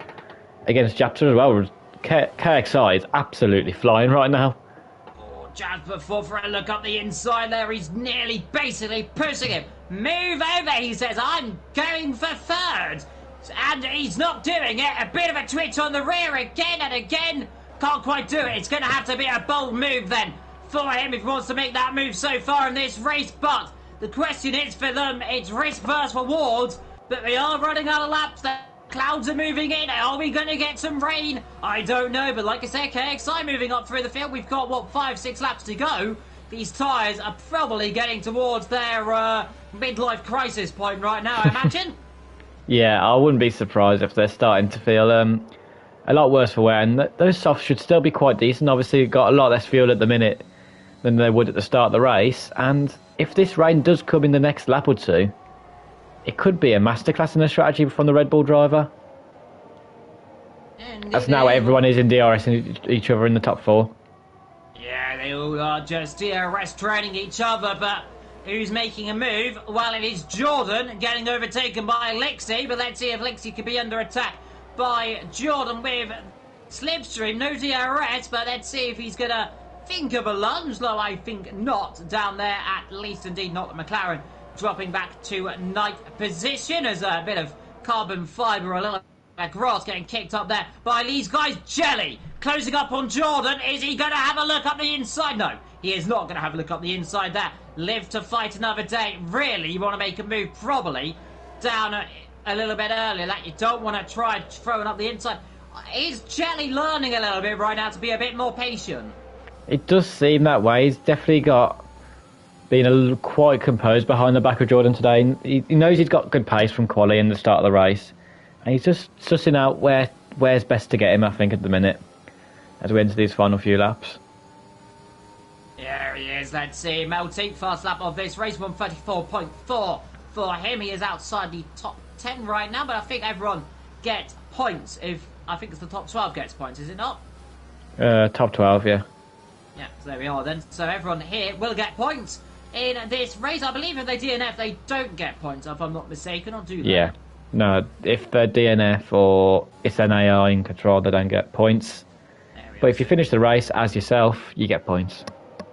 against Japster as well. KXI is absolutely flying right now. Jasper for a look up the inside there. He's nearly basically pushing him. Move over, he says. I'm going for 3rd. And he's not doing it. A bit of a twitch on the rear again and again. Can't quite do it. It's going to have to be a bold move then for him if he wants to make that move so far in this race. But the question is for them, it's risk versus rewards. But we are running out of laps. The clouds are moving in. Are we going to get some rain? I don't know. But like I said, KXI moving up through the field. We've got, what, 5-6 laps to go. These tyres are probably getting towards their midlife crisis point right now, I imagine. Yeah, I wouldn't be surprised if they're starting to feel a lot worse for wear. And those softs should still be quite decent. Obviously, got a lot less fuel at the minute than they would at the start of the race. And if this rain does come in the next lap or 2, it could be a masterclass in a strategy from the Red Bull driver. As now everyone is in DRS and each other in the top 4. Yeah, they all are just DRS training each other, but who's making a move? Well, it is Jordan getting overtaken by Lixie, but let's see if Lixie could be under attack by Jordan with Slipstream. No DRS, but let's see if he's going to think of a lunge, though I think not down there, at least indeed not the McLaren. Dropping back to ninth position as a bit of carbon fibre, a little grass getting kicked up there by these guys. Jelly closing up on Jordan. Is he going to have a look up the inside? No, he is not going to have a look up the inside there. Live to fight another day. Really, you want to make a move probably down a little bit earlier. That you don't want to try throwing up the inside. Is Jelly learning a little bit right now to be a bit more patient? It does seem that way. He's definitely been quite composed behind the back of Jordan today. He knows he's got good pace from quali in the start of the race. And he's just sussing out where's best to get him, I think, at the minute, as we enter these final few laps. There he is. Let's see. Melty, first lap of this race, 134.4 for him. He is outside the top 10 right now, but I think everyone gets points. I think it's the top 12 gets points, is it not? Top 12, yeah. Yeah, so there we are then. So everyone here will get points in this race. I believe if they DNF, they don't get points, if I'm not mistaken, or do they? Yeah. No, if they're DNF or it's an AI in control, they don't get points. But if you finish the race as yourself, you get points.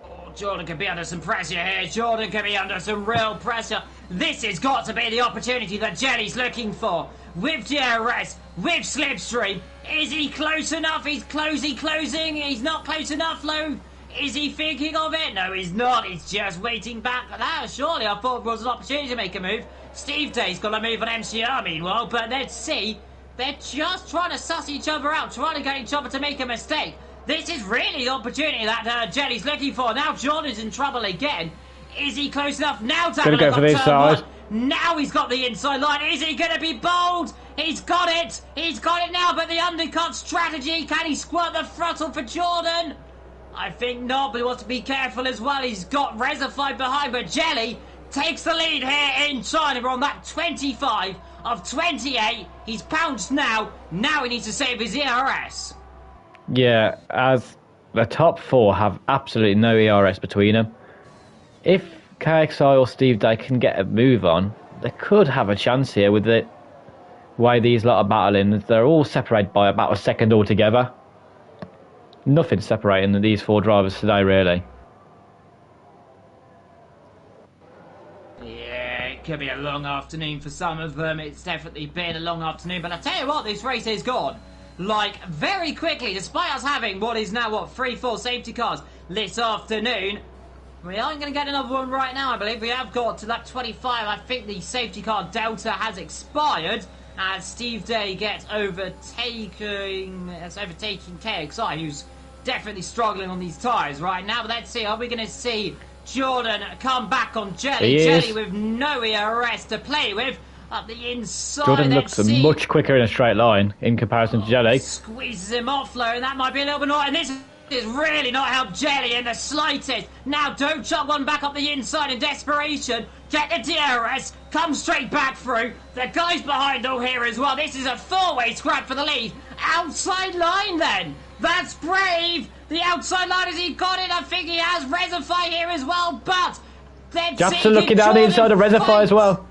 Oh, Jordan could be under some pressure here. Jordan could be under some real pressure. This has got to be the opportunity that Jelly's looking for. With DRS, with Slipstream. Is he close enough? He's closing. He's not close enough, Lou. Is he thinking of it? No, he's not. He's just waiting back. Now, surely I thought it was an opportunity to make a move. Steve Day's got a move on MCR meanwhile, but let's see. They're just trying to suss each other out, trying to get each other to make a mistake. This is really the opportunity that Jelly's looking for. Now Jordan's in trouble again. Is he close enough now to have a Gonna go look for on the turn inside. one? Now he's got the inside line. Is he going to be bold? He's got it. He's got it now, but the undercut strategy. Can he squirt the throttle for Jordan? I think not, but he wants to be careful as well. He's got Rezify behind, but Jelly takes the lead here in China. We're on that 25 of 28. He's pounced now. Now he needs to save his ERS. Yeah, as the top 4 have absolutely no ERS between them. If KXI or Steve Day can get a move on, they could have a chance here with the way these lot are battling. They're all separated by about a second altogether. Nothing separating these 4 drivers today, really. Yeah, it could be a long afternoon for some of them. It's definitely been a long afternoon, but I tell you what, this race is gone. Like, very quickly, despite us having what is now, 3-4 safety cars this afternoon. We aren't going to get another one right now, I believe. We have got to that 25. I think the safety car Delta has expired as Steve Day gets overtaking KXI, who's definitely struggling on these tyres right now. But let's see, are we going to see Jordan come back on Jelly? Jelly with no ERS to play with. Up the inside. Jordan looks much quicker in a straight line in comparison to Jelly. Squeezes him off, Flo, and that might be a little bit annoying. This is really not helped Jelly in the slightest. Now don't chuck one back up the inside in desperation. Get the DRS, come straight back through. The guys behind all here as well. This is a 4-way scrap for the lead. Outside line then. That's brave. The outside line, has he got it? I think he has Rezify here as well, but Japster looking down the inside of Rezify as well.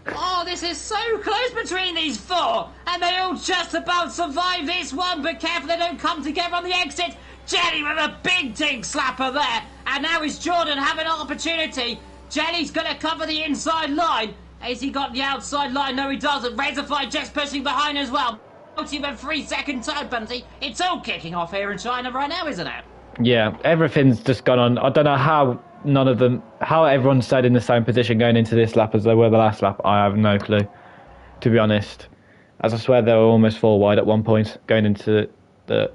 Oh, this is so close between these 4, and they all just about survive this one, but careful they don't come together on the exit. Jelly with a big tink slapper there, and now is Jordan having an opportunity. Jelly's going to cover the inside line. Has he got the outside line? No, he doesn't. Rezify just pushing behind as well. With a 3-second time penalty. It's all kicking off here in China right now, isn't it? Yeah, everything's just gone on. I don't know how everyone stayed in the same position going into this lap as they were the last lap. I have no clue, to be honest. As I swear they were almost 4 wide at one point going into the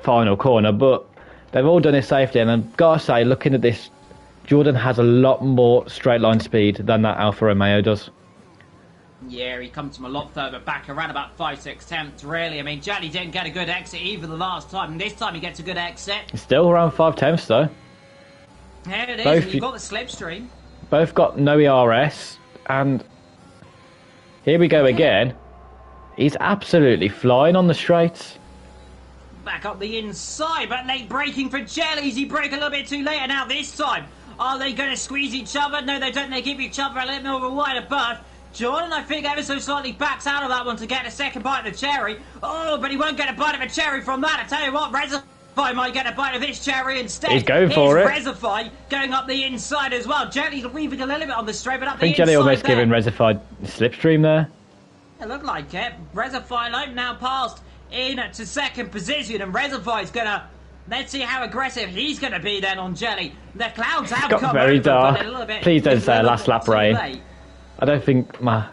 final corner, but they've all done it safely. And I've got to say, looking at this, Jordan has a lot more straight line speed than that Alfa Romeo does. Yeah, he comes from a lot further back, around about 5-6 tenths, really. I mean, Jelly didn't get a good exit even the last time, and this time he gets a good exit. Still around 5 tenths, though. Yeah, it is. You've got the slipstream. Both got no ERS, and here we go again. He's absolutely flying on the straights. Back up the inside, but late braking for Jelly. He brake a little bit too late, and now this time, are they going to squeeze each other? No, they don't. They give each other a little more of a wider berth. Jordan, I think, ever so slightly backs out of that one to get a second bite of the cherry. Oh, but he won't get a bite of a cherry from that. I tell you what, Rezify might get a bite of this cherry instead. He's going for it. Rezify going up the inside as well. Jelly's weaving a little bit on the straight, but up the inside. I think Jelly almost giving Rezify slipstream there. It looked like it. Rezify now passed into second position, and Rezify's gonna. Let's see how aggressive he's going to be then on Jelly. The clouds have got come very over, dark. but a little bit, Please don't say a last lap rain. Late. I don't think my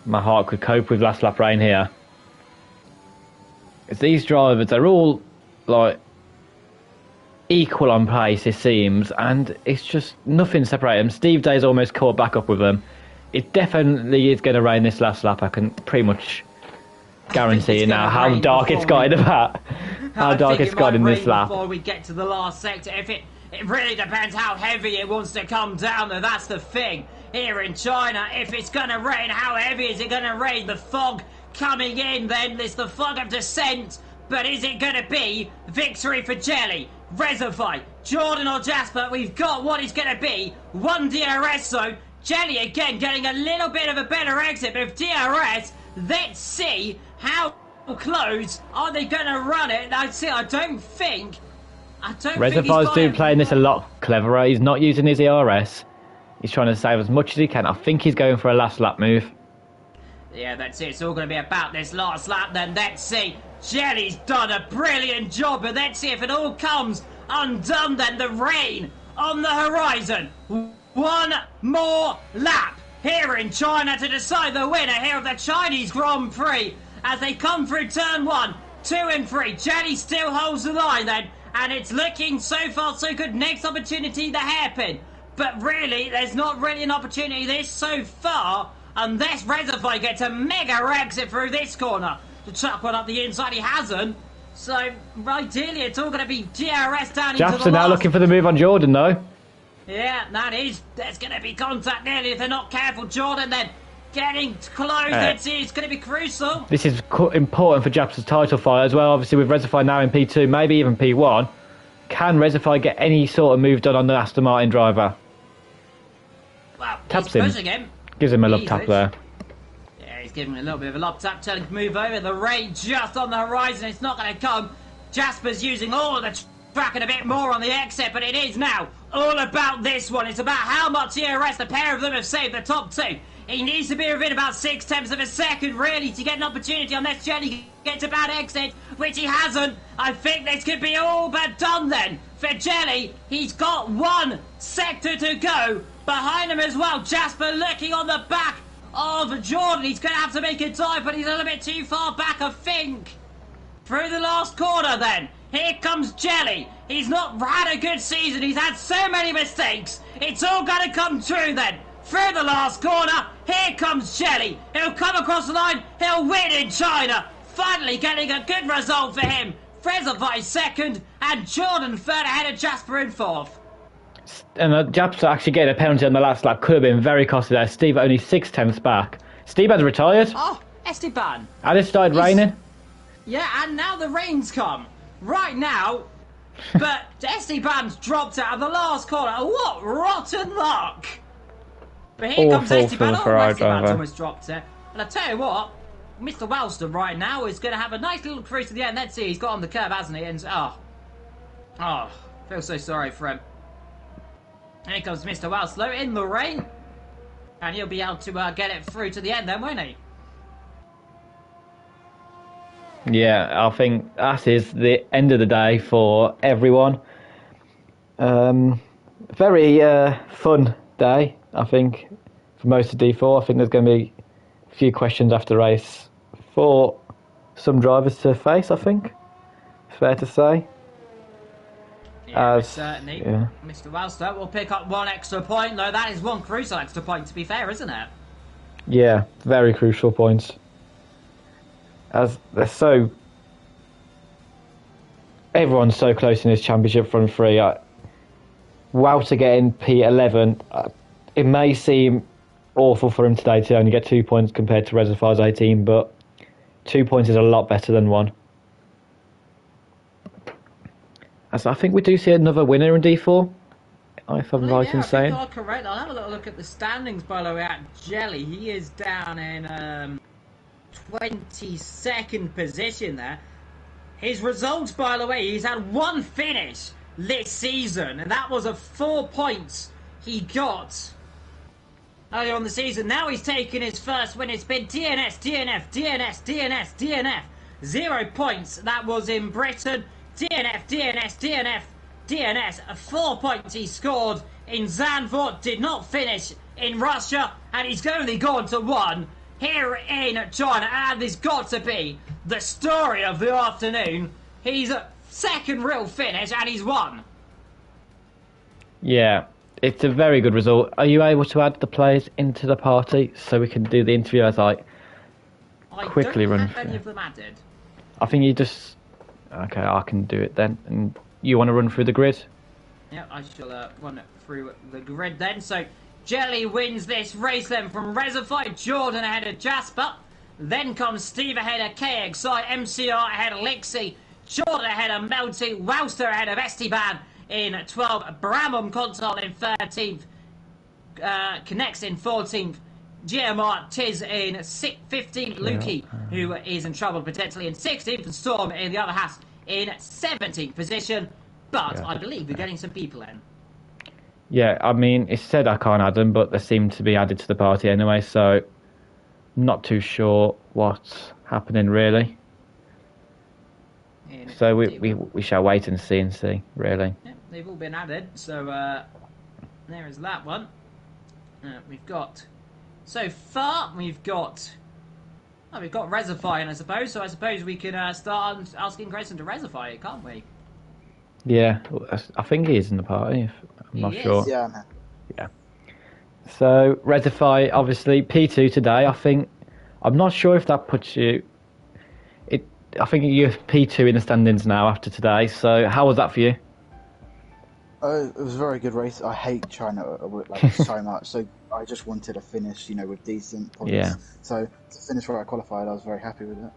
heart could cope with last lap rain here. It's these drivers, they're all like equal on pace, it seems, and it's just nothing separating them. Steve Day's almost caught back up with them. It definitely is going to rain this last lap. I can pretty much guarantee you now how dark it's got in the back. How dark it's got in this lap. Before we get to the last sector, it really depends how heavy it wants to come down, though. That's the thing here in China. If it's going to rain, how heavy is it going to rain? The fog coming in, then there's the fog of descent. But is it going to be victory for Jelly, Rezify, Jordan or Jasper? We've got what is going to be one DRS zone. Jelly again getting a little bit of a better exit, but if DRS, let's see how close are they going to run it. I don't think Rezify's doing playing this a lot cleverer. He's not using his ERS. He's trying to save as much as he can. I think he's going for a last lap move. Yeah, that's it. It's all going to be about this last lap then. Let's see. Jelly's done a brilliant job, but let's see if it all comes undone then. The rain on the horizon. One more lap here in China to decide the winner here of the Chinese Grand Prix as they come through turn one. 2 and 3. Jelly still holds the line then, and it's looking so far so good. Next opportunity, the hairpin. But really, there's not really an opportunity this so far, unless Reservoir gets a mega exit through this corner to chuck one up the inside. He hasn't. So, ideally, it's all going to be GRS down into the Japs are now looking for the move on Jordan, though. Yeah, there's going to be contact nearly if they're not careful. Jordan then getting close. It's going to be crucial. This is important for Japs' title fight as well. Obviously, with Reservoir now in P2, maybe even P1. Can Reservoir get any sort of move done on the Aston Martin driver? Well, Taps he's him. pushing him. Gives him a love tap there. Yeah, he's giving him a little bit of a love tap, telling him to move over. The rain just on the horizon. It's not going to come. Jasper's using all of the track and a bit more on the exit, but it is now all about this one. It's about how much ERS the pair of them have saved the top 2. He needs to be within about 0.6 of a second, really, to get an opportunity unless Jelly gets a bad exit, which he hasn't. I think this could be all but done then for Jelly. He's got 1 sector to go. Behind him as well, Jasper looking on the back of Jordan. He's going to have to make a dive, but he's a little bit too far back, I think. Through the last corner then. Here comes Jelly. He's not had a good season. He's had so many mistakes. It's all going to come true then. Through the last corner, here comes Jelly. He'll come across the line. He'll win in China. Finally getting a good result for him. Reservoir second and Jordan third ahead of Jasper in fourth. And Japs actually getting a penalty on the last lap could have been very costly there. Steve only 6/10 back. Steve's retired. Oh, Esteban. And it started raining. Yeah, and now the rain's come. Right now. But Esteban's dropped out of the last corner. What rotten luck. But here comes Esteban. Esteban's almost dropped it. And I tell you what, Mr. Wellston right now is going to have a nice little cruise to the end. Let's see, he's got on the curb, hasn't he? And feel so sorry for him. Here comes Mr. Wellslow in the rain. And he'll be able to get it through to the end then, won't he? Yeah, I think that is the end of the day for everyone. Very fun day, I think, for most of D4. I think there's going to be a few questions after the race for some drivers to face, I think. Fair to say. Yeah, certainly. Yeah. Mr. Wellston will pick up 1 extra point, though. That is 1 crucial extra point, to be fair, isn't it? Yeah, very crucial points. As they're so... Everyone's so close in this championship front 3. Wouter getting P11, it may seem awful for him today to only get 2 points compared to Reservoir's 18, but 2 points is a lot better than 1. As I think we do see another winner in D4, if I'm right in saying. I think you're correct. I'll have a little look at the standings, by the way, at Jelly. He is down in 22nd position there. His results, by the way, he's had 1 finish this season, and that was of 4 points he got earlier on the season. Now he's taken his first win. It's been DNS, DNF, DNS, DNS, DNF. 0 points. That was in Britain. DNF, DNS, DNF, DNS. 4 points he scored in Zandvoort. Did not finish in Russia, and he's only gone to 1 here in China. And there's got to be the story of the afternoon. He's a second real finish, and he's won. Yeah, it's a very good result. Are you able to add the players into the party so we can do the interview as I quickly run through? Any of them added. I think you just... Okay, I can do it then. And you want to run through the grid? Yeah, I shall run through the grid then. So, Jelly wins this race then from Reservoir. Jordan ahead of Jasper. Then comes Steve ahead of KXI. MCR ahead of Lixie. Jordan ahead of Melty. Wowster ahead of Esteban in 12th. Bramham Console in 13th. Connects in 14th. GMR Tiz in 15th. Lukey, who is in trouble potentially in 16th. And Storm in the other half in 17th position. But I believe we're getting some people in. Yeah, I mean, it's said I can't add them, but they seem to be added to the party anyway, so not too sure what's happening really. So we shall wait and see, really. Yeah, they've all been added, so there is that one. We've got... So far, we've got... Oh, we've got Resify, I suppose. So I suppose we can start asking Grayson to Resify it, can't we? Yeah, I think he is in the party. I'm not He sure. is. Yeah, man. Yeah. So Redify, obviously P2 today. I think I'm not sure if that puts you. I think you're P2 in the standings now after today. So how was that for you? It was a very good race. I hate China like so much, so I just wanted to finish, with decent points. Yeah. So to finish where I qualified, I was very happy with it.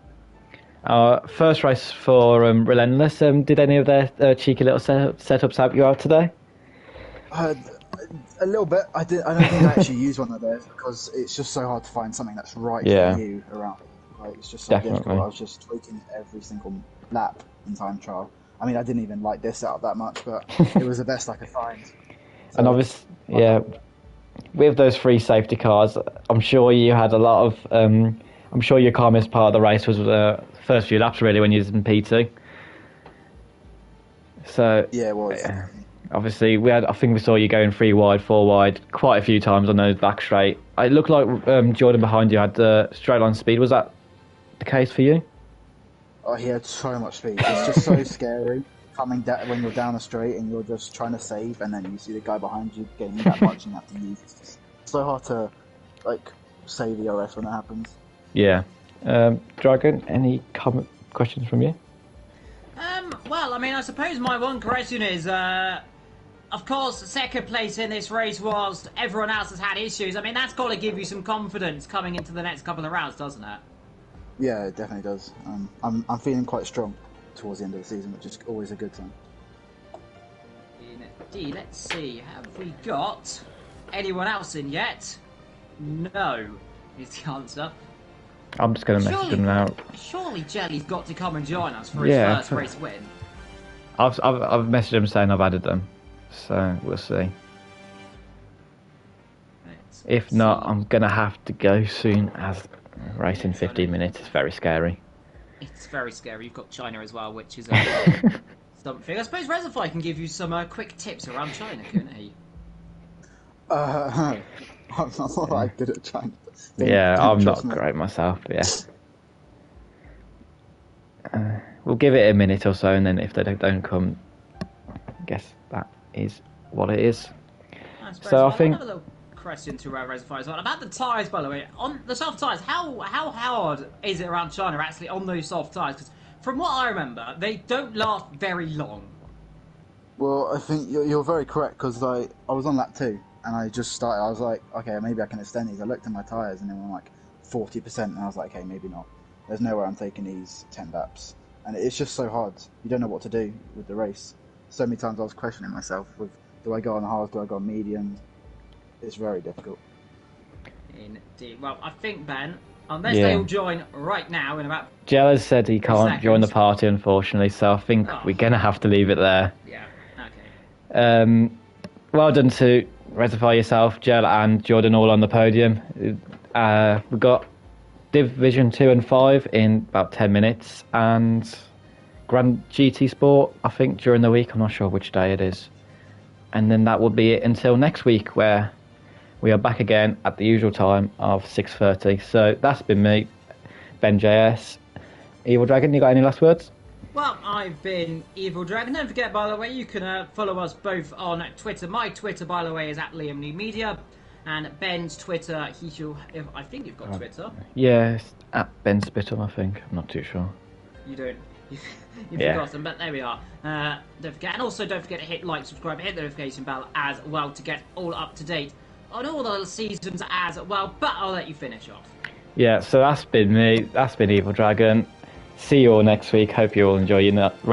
Our first race for Relentless. Did any of their cheeky little setups help you out today? A little bit. I don't think I actually used one of those because it's just so hard to find something that's right Yeah. for you around. Like, it's just so Definitely. difficult. I was just tweaking every single lap in time trial. I mean, I didn't even like this setup that much, but it was the best I could find. So, And obviously, yeah, with those 3 safety cars, I'm sure you had a lot of. I'm sure your calmest part of the race was the first few laps, really, when you was in P2. So yeah, it was. obviously, I think we saw you going 3 wide, 4 wide quite a few times on those back straight. It looked like Jordan behind you had straight line speed. Was that the case for you? Oh, he had so much speed. It's just so scary coming down when you're down a straight and you're just trying to save, and then you see the guy behind you getting that much and you have to use. It's just so hard to save ERS when it happens. Yeah. Dragon, any questions from you? Well, I mean, I suppose my one question is, of course, second place in this race whilst everyone else has had issues. I mean, that's got to give you some confidence coming into the next couple of rounds, doesn't it? Yeah, it definitely does. I'm feeling quite strong towards the end of the season, which is always a good sign. Indeed. Let's see. Have we got anyone else in yet? No, is the answer. I'm just going to message him now. Surely Jelly's got to come and join us for his first race win. I've messaged him saying I've added them, so we'll see. If not, I'm going to have to go soon, as race in 15 minutes is very scary. It's very scary. You've got China as well, which is something. I suppose Resify can give you some quick tips around China, couldn't he? I'm not like good at China. I'm not great myself, but yeah. We'll give it a minute or so, and then if they don't come, I guess that is what it is. I think another little question to Resify as well about the tyres. By the way, on the soft tyres, how hard is it around China actually on those soft tyres? Because from what I remember, they don't last very long. Well, I think you're very correct because I was on lap 2 and I just started. I was like, okay, maybe I can extend these. I looked at my tyres and they were like 40%, and I was like, okay, maybe not. There's no way I'm taking these 10 laps, and it's just so hard. You don't know what to do with the race. So many times I was questioning myself with, do I go on the hards, do I go on medium? It's very difficult. Indeed. Well, I think, Ben, unless they all join right now in about... Jell has said he can't join the party, unfortunately, so I think we're going to have to leave it there. Yeah, okay. Well done to Resify yourself, Jell and Jordan, all on the podium. We've got Division 2 and 5 in about 10 minutes, and Grand GT Sport, I think, during the week. I'm not sure which day it is. And then that will be it until next week, where we are back again at the usual time of 6:30. So that's been me, Ben JS. Evil Dragon, you got any last words? Well, I've been Evil Dragon. Don't forget, by the way, you can follow us both on Twitter. My Twitter, by the way, is at Liam New Media. And Ben's Twitter, I think you've got Twitter. Yeah, it's at Ben Spittle, I think. I'm not too sure. You don't. You've forgotten, but there we are. Don't forget. And also don't forget to hit like, subscribe, hit the notification bell as well to get all up to date on all the seasons as well. But I'll let you finish off. Yeah, so that's been me. That's been Evil Dragon. See you all next week. Hope you all enjoy your rest.